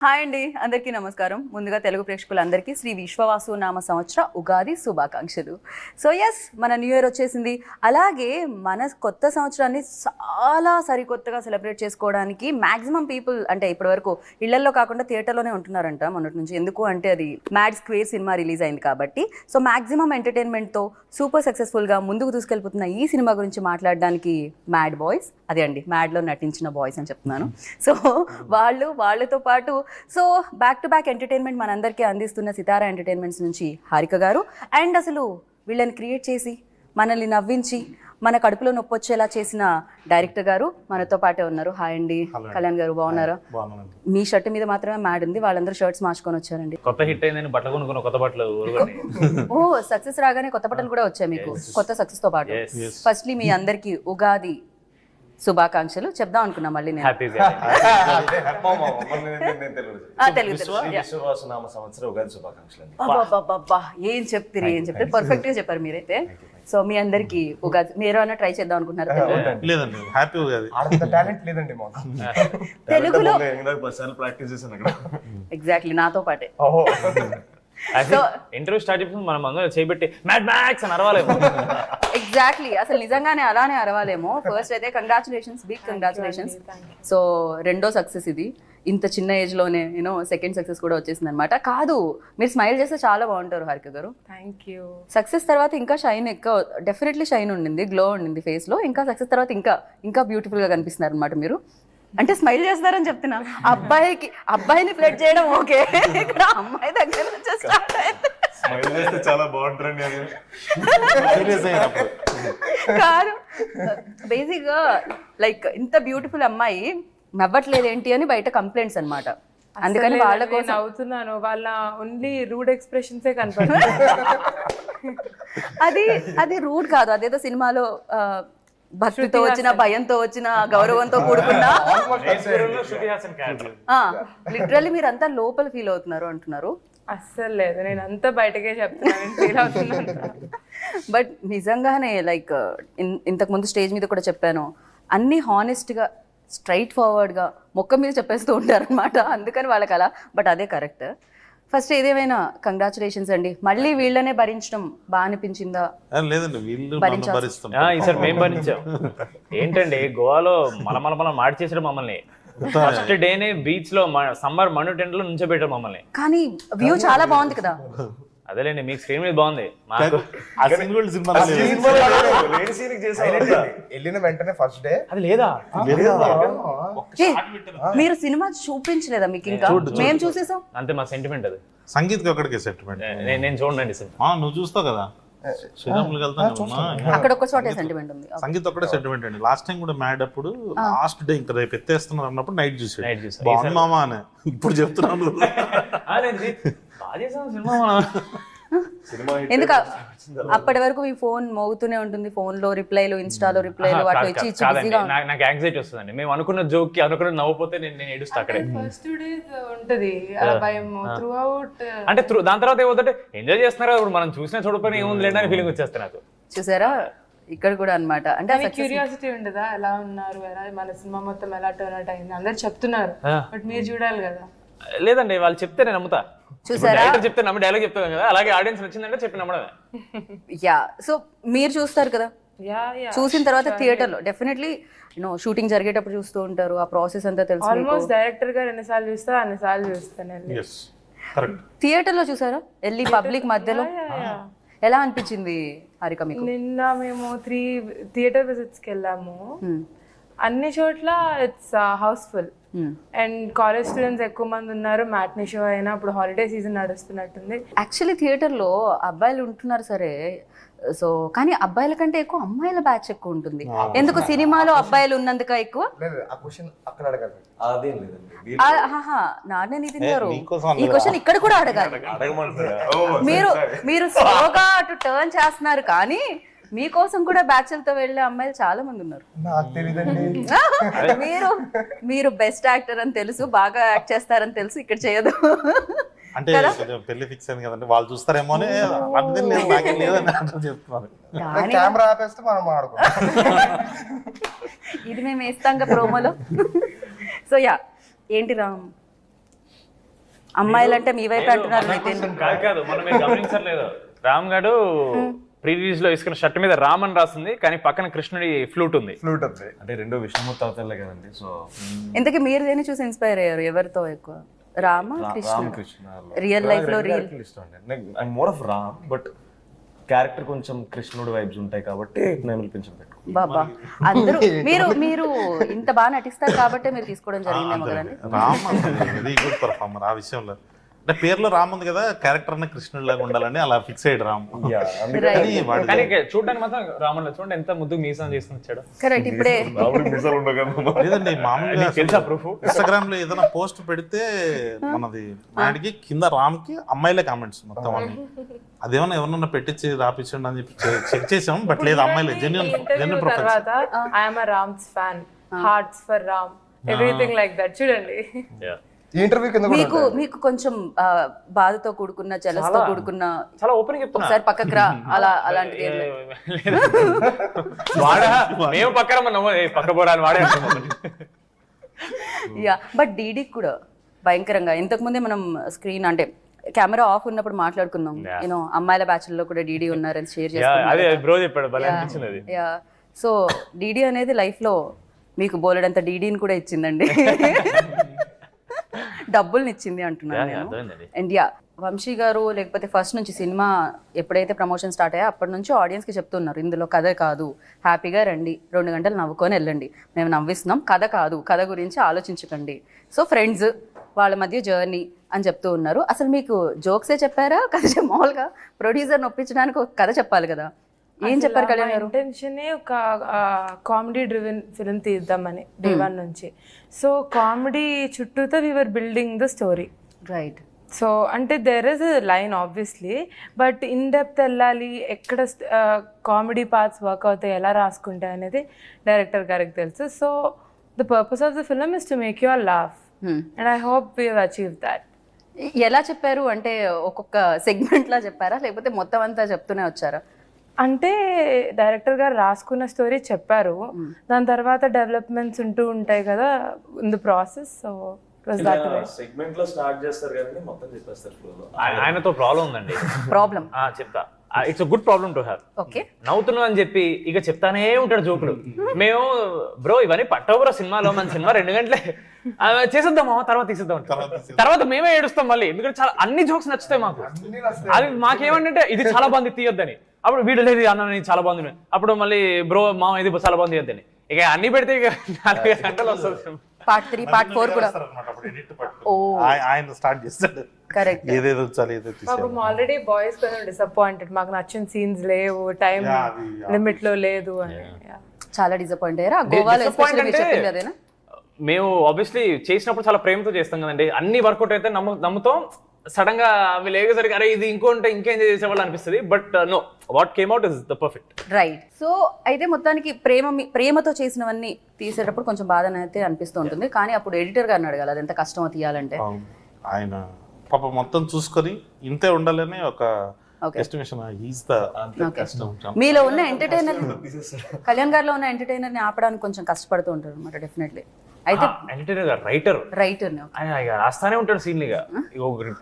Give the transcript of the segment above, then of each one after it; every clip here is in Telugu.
హాయ్ అండి, అందరికీ నమస్కారం. ముందుగా తెలుగు ప్రేక్షకులందరికీ శ్రీ విశ్వవాసు నామ సంవత్సర ఉగాది శుభాకాంక్షలు. సో ఎస్, మన న్యూ ఇయర్ వచ్చేసింది. అలాగే మన కొత్త సంవత్సరాన్ని చాలా సరికొత్తగా సెలబ్రేట్ చేసుకోవడానికి మ్యాక్సిమం పీపుల్ అంటే ఇప్పటివరకు ఇళ్లల్లో కాకుండా థియేటర్లోనే ఉంటున్నారంట మొన్నటి నుంచి. ఎందుకు అంటే అది మ్యాడ్ స్క్వేర్ సినిమా రిలీజ్ అయింది కాబట్టి. సో మ్యాక్సిమం ఎంటర్టైన్మెంట్తో సూపర్ సక్సెస్ఫుల్గా ముందుకు తీసుకెళ్ళిపోతున్న ఈ సినిమా గురించి మాట్లాడడానికి మ్యాడ్ బాయ్స్, అదే అండి మ్యాడ్లో నటించిన బాయ్స్ అని చెప్తున్నాను. సో వాళ్ళతో పాటు so back to back entertainment మనందరికీ అందిస్తున్న సితారా ఎంటర్టైన్మెంట్స్ నుంచి హారిక గారు, అండ్ అసలు వీళ్ళని క్రియేట్ చేసి మనల్ని నవ్వించి మన కడుపులో నొప్పి వచ్చేలా చేసిన డైరెక్టర్ గారు మనతో పాటే ఉన్నారు. హాయ్ అండి. కళ్యాణ్ గారు బాగున్నారా? మీ షర్ట్ మీద మాత్రమే మ్యాడ్ ఉంది, వాళ్ళందరూ షర్ట్స్ మార్చుకొని వచ్చారండి. కొత్త హిట్ అయిందని బట్టలు కొనుక్కున్న కొత్త బట్టలు. ఓ సక్సెస్ రాగానే కొత్త బట్టలు కూడా వచ్చాయి మీకు, కొత్త సక్సెస్ తో పాటు. ఫస్ట్లీ మీ అందరికి ఉగాది శుభాకాంక్షలు చెప్దాం అనుకున్నా. మళ్ళీ నేను ఏం చెప్తారు పర్ఫెక్ట్ గా చెప్పారు మీరైతే. సో మీ అందరికి ఉగాది మీరు అన్న ట్రై చేద్దాం అనుకుంటున్నారు తెలుగులో? ఎగ్జాక్ట్లీ నాతో పాటే. ఇంటర్వ్యూ స్టార్ట్ చేసి మనం అందరూ చేయబెట్టి మ్యాడ్ మ్యాక్స్ అని అరవాలేమో. ఎగ్జాక్ట్లీ, అసలు నిజంగానే అలానే అరవాలేమో. ఫస్ట్ అయితే కంగ్రాచులేషన్స్, బిగ్ కంగ్రాచులేషన్స్. సో రెండో సక్సెస్ ఇది, ఇంత చిన్న ఏజ్ లోనే యూనో సెకండ్ సక్సెస్ కూడా వచ్చేసింది అనమాట. కాదు, మీరు స్మైల్ చేస్తే చాలా బాగుంటారు హారిక గారు. Thank you. సక్సెస్ తర్వాత ఇంకా షైన్ ఎక్కువ, డెఫినెట్లీ షైన్ ఉండింది, గ్లో ఉండింది ఫేస్ లో. ఇంకా సక్సెస్ తర్వాత ఇంకా బ్యూటిఫుల్ గా కనిపిస్తున్నారు అనమాట మీరు. అంటే స్మైల్ చేస్తారని చెప్తున్నా. అబ్బాయిని ఫ్లడ్ చేయడం ఓకే, ఇక్కడ అమ్మాయి దగ్గర నుంచి స్టార్ట్ అయింది. చాలా బాగుంటుంది కాదు, బేసిక్ గా లైక్ ఇంత బ్యూటిఫుల్ అమ్మాయి నవ్వట్లేదు ఏంటి అని బయట కంప్లైంట్స్ అన్నమాట. అందుకని వాళ్ళ కోసం అవుతున్నాను, వాళ్ళ ఓన్లీ రూడ్ ఎక్స్ప్రెషన్సే కనపడుతుంది. అది రూడ్ కాదు, అదేదో సినిమాలో భక్తితో వచ్చిన, భయంతో వచ్చిన, గౌరవంతో కూడుకున్న, లిటరల్లీ మీరంతా లోపల ఫీల్ అవుతున్నారు అంటున్నారు. అస్సలు లేదు, నేను అంతా బయటకే చెప్తున్నాను, ఫీల్ అవుతున్నాను. బట్ నిజంగానే లైక్ ఇంతకు ముందు స్టేజ్ మీద కూడా చెప్పాను, అన్ని హానెస్ట్గా స్ట్రైట్ ఫార్వర్డ్గా మొక్క మీద చెప్పేస్తూ ఉంటారు అనమాట. అందుకని వాళ్ళకి అలా. బట్ అదే కరెక్ట్. ఫస్ట్ ఏదేమైనా కంగ్రాచులేషన్స్ అండి. మళ్ళీ వీళ్ళనే భరించడం బాగా అనిపించిందా? లేదండి, వీళ్ళు ఈసారి మేము భరించాం. ఏంటండి గోవాలో మనం మార్చేసారు మమ్మల్ని. ఫస్ట్ డేనే బీచ్ లో సమ్మర్ మను టెంట్ లో నుంచోబెట్టారు మమ్మల్ని. కానీ వ్యూ చాలా బాగుంది కదా. అదేలేండి, మీకు స్క్రీన్ మీద బాగుంది. వెళ్ళిన వెంటనే ఫస్ట్ డే అది లేదా? మీరు సినిమా చూపించలేదా మీకు? ఇంకా మేము చూసేసాం అంతే, మా సెంటిమెంట్ అది. సంగీత్ ఒక్కడికే సెంటిమెంట్. నేను చూడండి నువ్వు చూస్తావు కదా, శ్రీరాములు అక్కడ ఒక చోటే సెంటిమెంట్ ఉంది. సంగీత్ ఒక్కడే సెంటిమెంట్ అండి. లాస్ట్ టైం కూడా మ్యాడ్ అప్పుడు లాస్ట్ డే ఇంకా రేపు ఎత్తేస్తున్నారు అన్నప్పుడు నైట్ చూసాడు బాగుంది మామా అని. ఇప్పుడు చెప్తున్నాను ఎందుకు అప్పటి వరకు మీ ఫోన్ మోగుతూనే ఉంటుంది, ఫోన్ లో రిప్లైలు, ఇన్స్టాలో రిప్లైలు వాటి ఇచ్చి బిజీగా. నాకు యాంగ్జైటీ వస్తుందండి. మేము అనుకున్న జోక్ కి అనుకున్న నవ్వుపోతే నేను ఏడుస్తా అక్కడే. ఫస్ట్ 2 days ఉంటది భయం త్రూ అవుట్. అంటే దాని తర్వాత ఏమవుతుంటే ఎంజాయ్ చేస్తున్నారు, ఇప్పుడు మనం చూసినా చూడకపోయినా ఏముంది లేని ఫీలింగ్ వచ్చేస్తాయి నాకు. చూసారా ఇక్కడ కూడా అన్నమాట. అంటే క్యూరియాసిటీ ఉండదా, ఎలా ఉన్నారు, ఎలా మన సినిమా మొత్తం ఎలా టర్న్ అవుట్ అయింది అందరు చెప్తున్నారు, బట్ మీరు చూడాలి కదా. లేదండి, వాళ్ళు చెప్తే నేను నమ్ముతా. చూసారా, చెప్తే నమ్మి డైలాగ్ చెప్తాను కదా, అలాగే ఆడియన్స్ నచ్చిందంటే చెప్పి నమ్మడమే. యా, సో మీరు చూస్తారు కదా, చూసిన తర్వాత థియేటర్ లో డెఫినెట్లీ షూటింగ్ జరిగేటప్పుడు చూస్తూ ఉంటారు, ఆ ప్రాసెస్ అంతా తెలుసు. ఆల్మోస్ట్ డైరెక్టర్ గారు ఎన్నిసార్లు చూస్తా అన్నిసార్లు చూస్తాను. థియేటర్ లో చూసారా వెళ్ళి పబ్లిక్ మధ్యలో? ఎలా అనిపించింది హారిక మీకు? నిన్న మేము 3 థియేటర్ విజిట్స్కి వెళ్ళాము. అన్ని చోట్ల it's housefull and college students ఎక్కువ మంది ఉన్నారు. మ్యాట్నీ షో అయినా ఇప్పుడు హాలిడే సీజన్ నడుస్తున్నట్టుంది. యాక్చువల్లీ థియేటర్లో అబ్బాయిలు ఉంటున్నారు సరే, సో కానీ అబ్బాయిల కంటే ఎక్కువ అమ్మాయిల బ్యాచ్ ఎక్కువ ఉంటుంది. ఎందుకు సినిమాలో అబ్బాయిలు ఉన్నందుక ఎక్కువ? నానే నితిన్ గారు ఈ క్వశ్చన్ ఇక్కడ కూడా అడగాలి. మీరు స్లోగా అటు టర్న్ చేస్తున్నారు, కానీ మీకోసం కూడా బ్యాచ్లతో వెళ్ళే అమ్మాయిలు చాలా మంది ఉన్నారు. మీరు బెస్ట్ యాక్టర్ అని తెలుసు, బాగా యాక్ట్ చేస్తారని తెలుసు, ఇక్కడ చేయదు అంటే పెళ్లి ఫిక్స్ అయింది కదండి, వాళ్ళు చూస్తారేమో అని చెప్తున్నారు. కెమెరా ఆపేస్తే మనం ఆడుకుంటాం. ఇది మేము వేస్తాం ప్రోమోలో. సో యా, ఏంటి రామ్ అమ్మాయిలంటే మీ వైపు అంటున్నారు నితిన్. కాదు మనం మీరు గమనించట్లేదు, రామ్ గారు ప్రీ రిలీజ్ లో వేసుకున్న షర్ట్ మీద రామ్ అని రాస్తుంది, కానీ పక్కన కృష్ణుడి ఫ్లూట్ ఉంది. ఫ్లూట్ ఉంది. అంటే రెండో విష్ణుమూర్తి అవతారులే కదండి. సో ఇంతకీ మీరు దేన్ని చూసి ఇన్స్పైర్ అయ్యారు? ఎవరితో ఎక్కువ? రామ కృష్ణ? కృష్ణ రియల్ లైఫ్ లో రియల్ ఇష్టం అండి. I more of Ram, but character కొంచెం కృష్ణుడు వైబ్స్ ఉంటాయి కాబట్టి నేను కొంచెం పెట్టు. బాబా అందరూ మీరు ఇంత బాగా నటిస్తారు కాబట్టి మీరు తీసుకోవడం జరిగిందేమో కదండి. రామ్ వెరీ గుడ్ పర్ఫార్మర్ ఆ విషయంలో. అంటే పేరులో రామ్ ఉంది కదా, క్యారెక్టర్ అన్న కృష్ణుడి లాగా ఉండాలని అలా ఫిక్స్ అయ్యాడు రామ్. కానీ వాడు కానీ చూడడానికి మాత్రం రాముడు చూడండి ఎంత ముద్దు మీసం చేసుకుని వచ్చాడు. కరెక్ట్. ఇప్పుడే లేదండి మామూలుగా తెలుసా ప్రూఫ్? ఇన్స్టాగ్రామ్ లో ఏదైనా పోస్ట్ పెడితే మనది మ్యాడ్కి కింద రామ్ కి అమ్మాయిలే కామెంట్స్ మొత్తం అన్ని. అదేమన్నా ఎవరన్నా పెట్టించి రాపించండి అని చెప్పి చెక్ చేసాం, బట్ లేదు అమ్మాయిలే. Genuine profile. తర్వాత I'm Ram's fan, hearts for Ram, everything like that. చూడండి ఈ ఇంటర్వ్యూ కింద కూడా మీకు మీకు కొంచెం బాధతో కూడుకున్న జలస్ తో కూడుకున్న చాలా ఓపెన్ చెప్తున్నా. ఒకసారి పక్కకు రా అలా అలాంటిది ఏం లేదు. వాడా మేము పక్కన మనం పక్క పోరాని వాడే అంటున్నాం. యా బట్ డీడీ కూడా భయంకరంగా ఇంతకు ముందే మనం స్క్రీన్ అంటే కెమెరా ఆఫ్ ఉన్నప్పుడు మాట్లాడుకున్నాం. యూనో అమ్మాయిల బ్యాచ్ లో కూడా డీడీ ఉన్నారని షేర్ అదే బ్రో చెప్పాడు, భలే అనిపించింది అది. యా సో డీడీ అనేది లైఫ్ లో మీకు బోలెడంత డీడీని కూడా ఇచ్చిందండి. డబ్బుల్ని ఇచ్చింది అంటున్నాను నేను. అండ్ యా వంశీ గారు లేకపోతే ఫస్ట్ నుంచి సినిమా ఎప్పుడైతే ప్రమోషన్ స్టార్ట్ అయ్యా అప్పటి నుంచి ఆడియన్స్కి చెప్తున్నారు, ఇందులో కథ కాదు, హ్యాపీగా రండి, 2 గంటలు నవ్వుకొని వెళ్ళండి, మేము నవ్విస్తున్నాం, కథ కాదు, కథ గురించి ఆలోచించకండి, సో ఫ్రెండ్స్ వాళ్ళ మధ్య జర్నీ అని చెప్తూ ఉన్నారు. అసలు మీకు జోక్సే చెప్పారా కథ? మామూలుగా ప్రొడ్యూసర్ని ఒప్పించడానికి ఒక కథ చెప్పాలి కదా, ఏం చెప్పారు కళ్యాణ్ గారు? ఇంటెన్షనే ఒక కామెడీ డ్రివెన్ ఫిల్మ్ తీద్దామని డే 1 నుంచి. సో కామెడీ చుట్టూతో we're building the story. Right. So అంటే there is a line obviously, but in depth వెళ్ళాలి, ఎక్కడ కామెడీ పార్ట్స్ వర్క్ అవుతాయి, ఎలా రాసుకుంటాయి అనేది డైరెక్టర్ గారికి తెలుసు. So the purpose of the film is to make you are laugh and I hope we have achieve that. ఎలా చెప్పారు అంటే ఒక్కొక్క సెగ్మెంట్ లా చెప్పారా లేకపోతే మొత్తం అంతా చెప్తూనే వచ్చారా? అంటే డైరెక్టర్ గారు రాసుకున్న స్టోరీ చెప్పారు, దాని తర్వాత డెవలప్మెంట్స్ ఉంటూ ఉంటాయి కదా in the process. So segment లో స్టార్ట్ చేస్తారు కదండి, మొత్తం చెప్పేస్తారు ఫ్లో లో. ఆయనతో ప్రాబ్లం ఉందండి. ప్రాబ్లం చెప్తా, it's good problem to have. Okay. నవ్వుతున్నావు అని చెప్పి ఇక చెప్తానే ఉంటాడు జోకులు. మేము బ్రో ఇవన్నీ పట్టవు బ్రో, సినిమాలో మన సినిమా 2 గంటలే చేసేద్దామా, తర్వాత తీసేద్దాం, తర్వాత మేమే ఏడుస్తాం మళ్ళీ, ఎందుకంటే చాలా అన్ని జోక్స్ నచ్చుతాయి మాకు. అది మాకేమంటే ఇది చాలా బాగుంది తీయొద్దని, అప్పుడు వీడు లేదు అన్న చాలా బాగుంది, అప్పుడు మళ్ళీ బ్రో మా ఇది చాలా బాగుంది తీయొద్దని, ఇక అన్ని పెడితే ఇక 4 గంటలు వస్తుంది. పార్ట్ 3 పార్ట్ 4 కూడా ఆయన స్టార్ట్ చేస్తాడు. కరెక్ట్. ఏదేదో చాలు ఏదో పాపం ఆల్రెడీ బాయ్స్ కొంచెం డిసప్పాయింటెడ్, మాకు నచ్చిన సీన్స్ లేవు, టైం లిమిట్ లో లేదు అని. చాలా డిసప్పాయింట్ అయ్యారా? గోవాలో ఎస్పెషల్లీ మీరు చెప్పింది అదేనా? మేము ఆబ్వియస్లీ చేసినప్పుడు చాలా ప్రేమతో చేస్తాం కదండి, అన్ని వర్కౌట్ అయితే నమ్ముతాం. సడన్ గా అవి లేకపోతే అరే ఇది ఇంకోంటే ఇంకేం చేసేవాళ్ళు అనిపిస్తుంది, but no, what came out is the perfect. Right. So అయితే మొత్తానికి ప్రేమతో చేసినవన్నీ తీసేటప్పుడు కొంచెం బాధ అయితే అనిపిస్తూ ఉంటుంది, కానీ అప్పుడు ఎడిటర్ గారిని అడగాలి అది ఎంత కష్టమో తీయాలంటే. ఆయన పాప మొత్తం చూసుకొని ఇంతే ఉండాలని ఒక ఎస్టిమేషన్. మీలో ఉన్న ఎంటర్టైనర్ కళ్యాణ్ గారిలో ఉన్న ఎంటర్టైనర్ ని ఆపడానికి కొంచెం కష్టపడుతూ ఉంటారు అనమాట డెఫినెట్లీ. అయితే రైటర్ ఆయన రాస్తానే ఉంటాడు సీన్లు, ఇక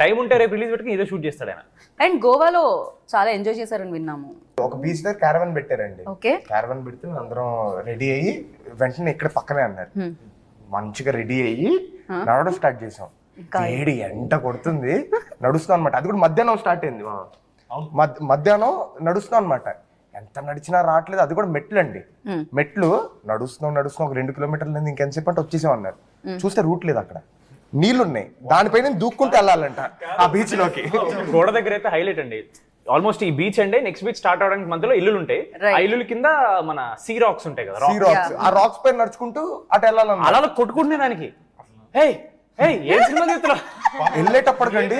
టైం ఉంటే రేపు రిలీజ్ పెట్టుకుని ఏదో షూట్ చేస్తాడు ఆయన. అండ్ గోవాలో చాలా ఎంజాయ్ చేశారని విన్నాము. ఒక బీచ్ దగ్గర క్యారవన్ పెట్టారండి. ఓకే. క్యారవన్ పెడితే అందరం రెడీ అయ్యి వెంటనే ఇక్కడ పక్కనే అన్నారు, మంచిగా రెడీ అయ్యి నడవడం స్టార్ట్ చేసాం. వేడి ఎంట కొడుతుంది, నడుస్తాం అనమాట. అది కూడా మధ్యాహ్నం స్టార్ట్ అయింది, మధ్యాహ్నం నడుస్తున్నాం అనమాట. ఎంత నడిచినా రావట్లేదు, అది కూడా మెట్లు అండి. మెట్లు నడుస్తున్నాం ఒక 2 కిలోమీటర్లు ఇంకెంతసేపు అంటే వచ్చేసాం అన్నారు. చూస్తే రూట్ లేదు, అక్కడ నీళ్లు ఉన్నాయి, దానిపైన దూక్కుంటూ వెళ్ళాలంట ఆ బీచ్ లోకి. గోడ దగ్గర అయితే హైలైట్ అండి, ఆల్మోస్ట్ ఈ బీచ్ అండి నెక్స్ట్ బీచ్ స్టార్ట్ అవడానికి మధ్యలో ఇల్లులు ఉంటాయి, ఆ ఇల్లుల కింద మన సీ రాక్స్ ఉంటాయి కదా, సీ రాక్స్, ఆ రాక్స్ పైన నడుచుకుంటూ అటు వెళ్ళాలన్న. అలా కొట్టుకుంటున్నాయి దానికి. వెళ్ళేటప్పటికండి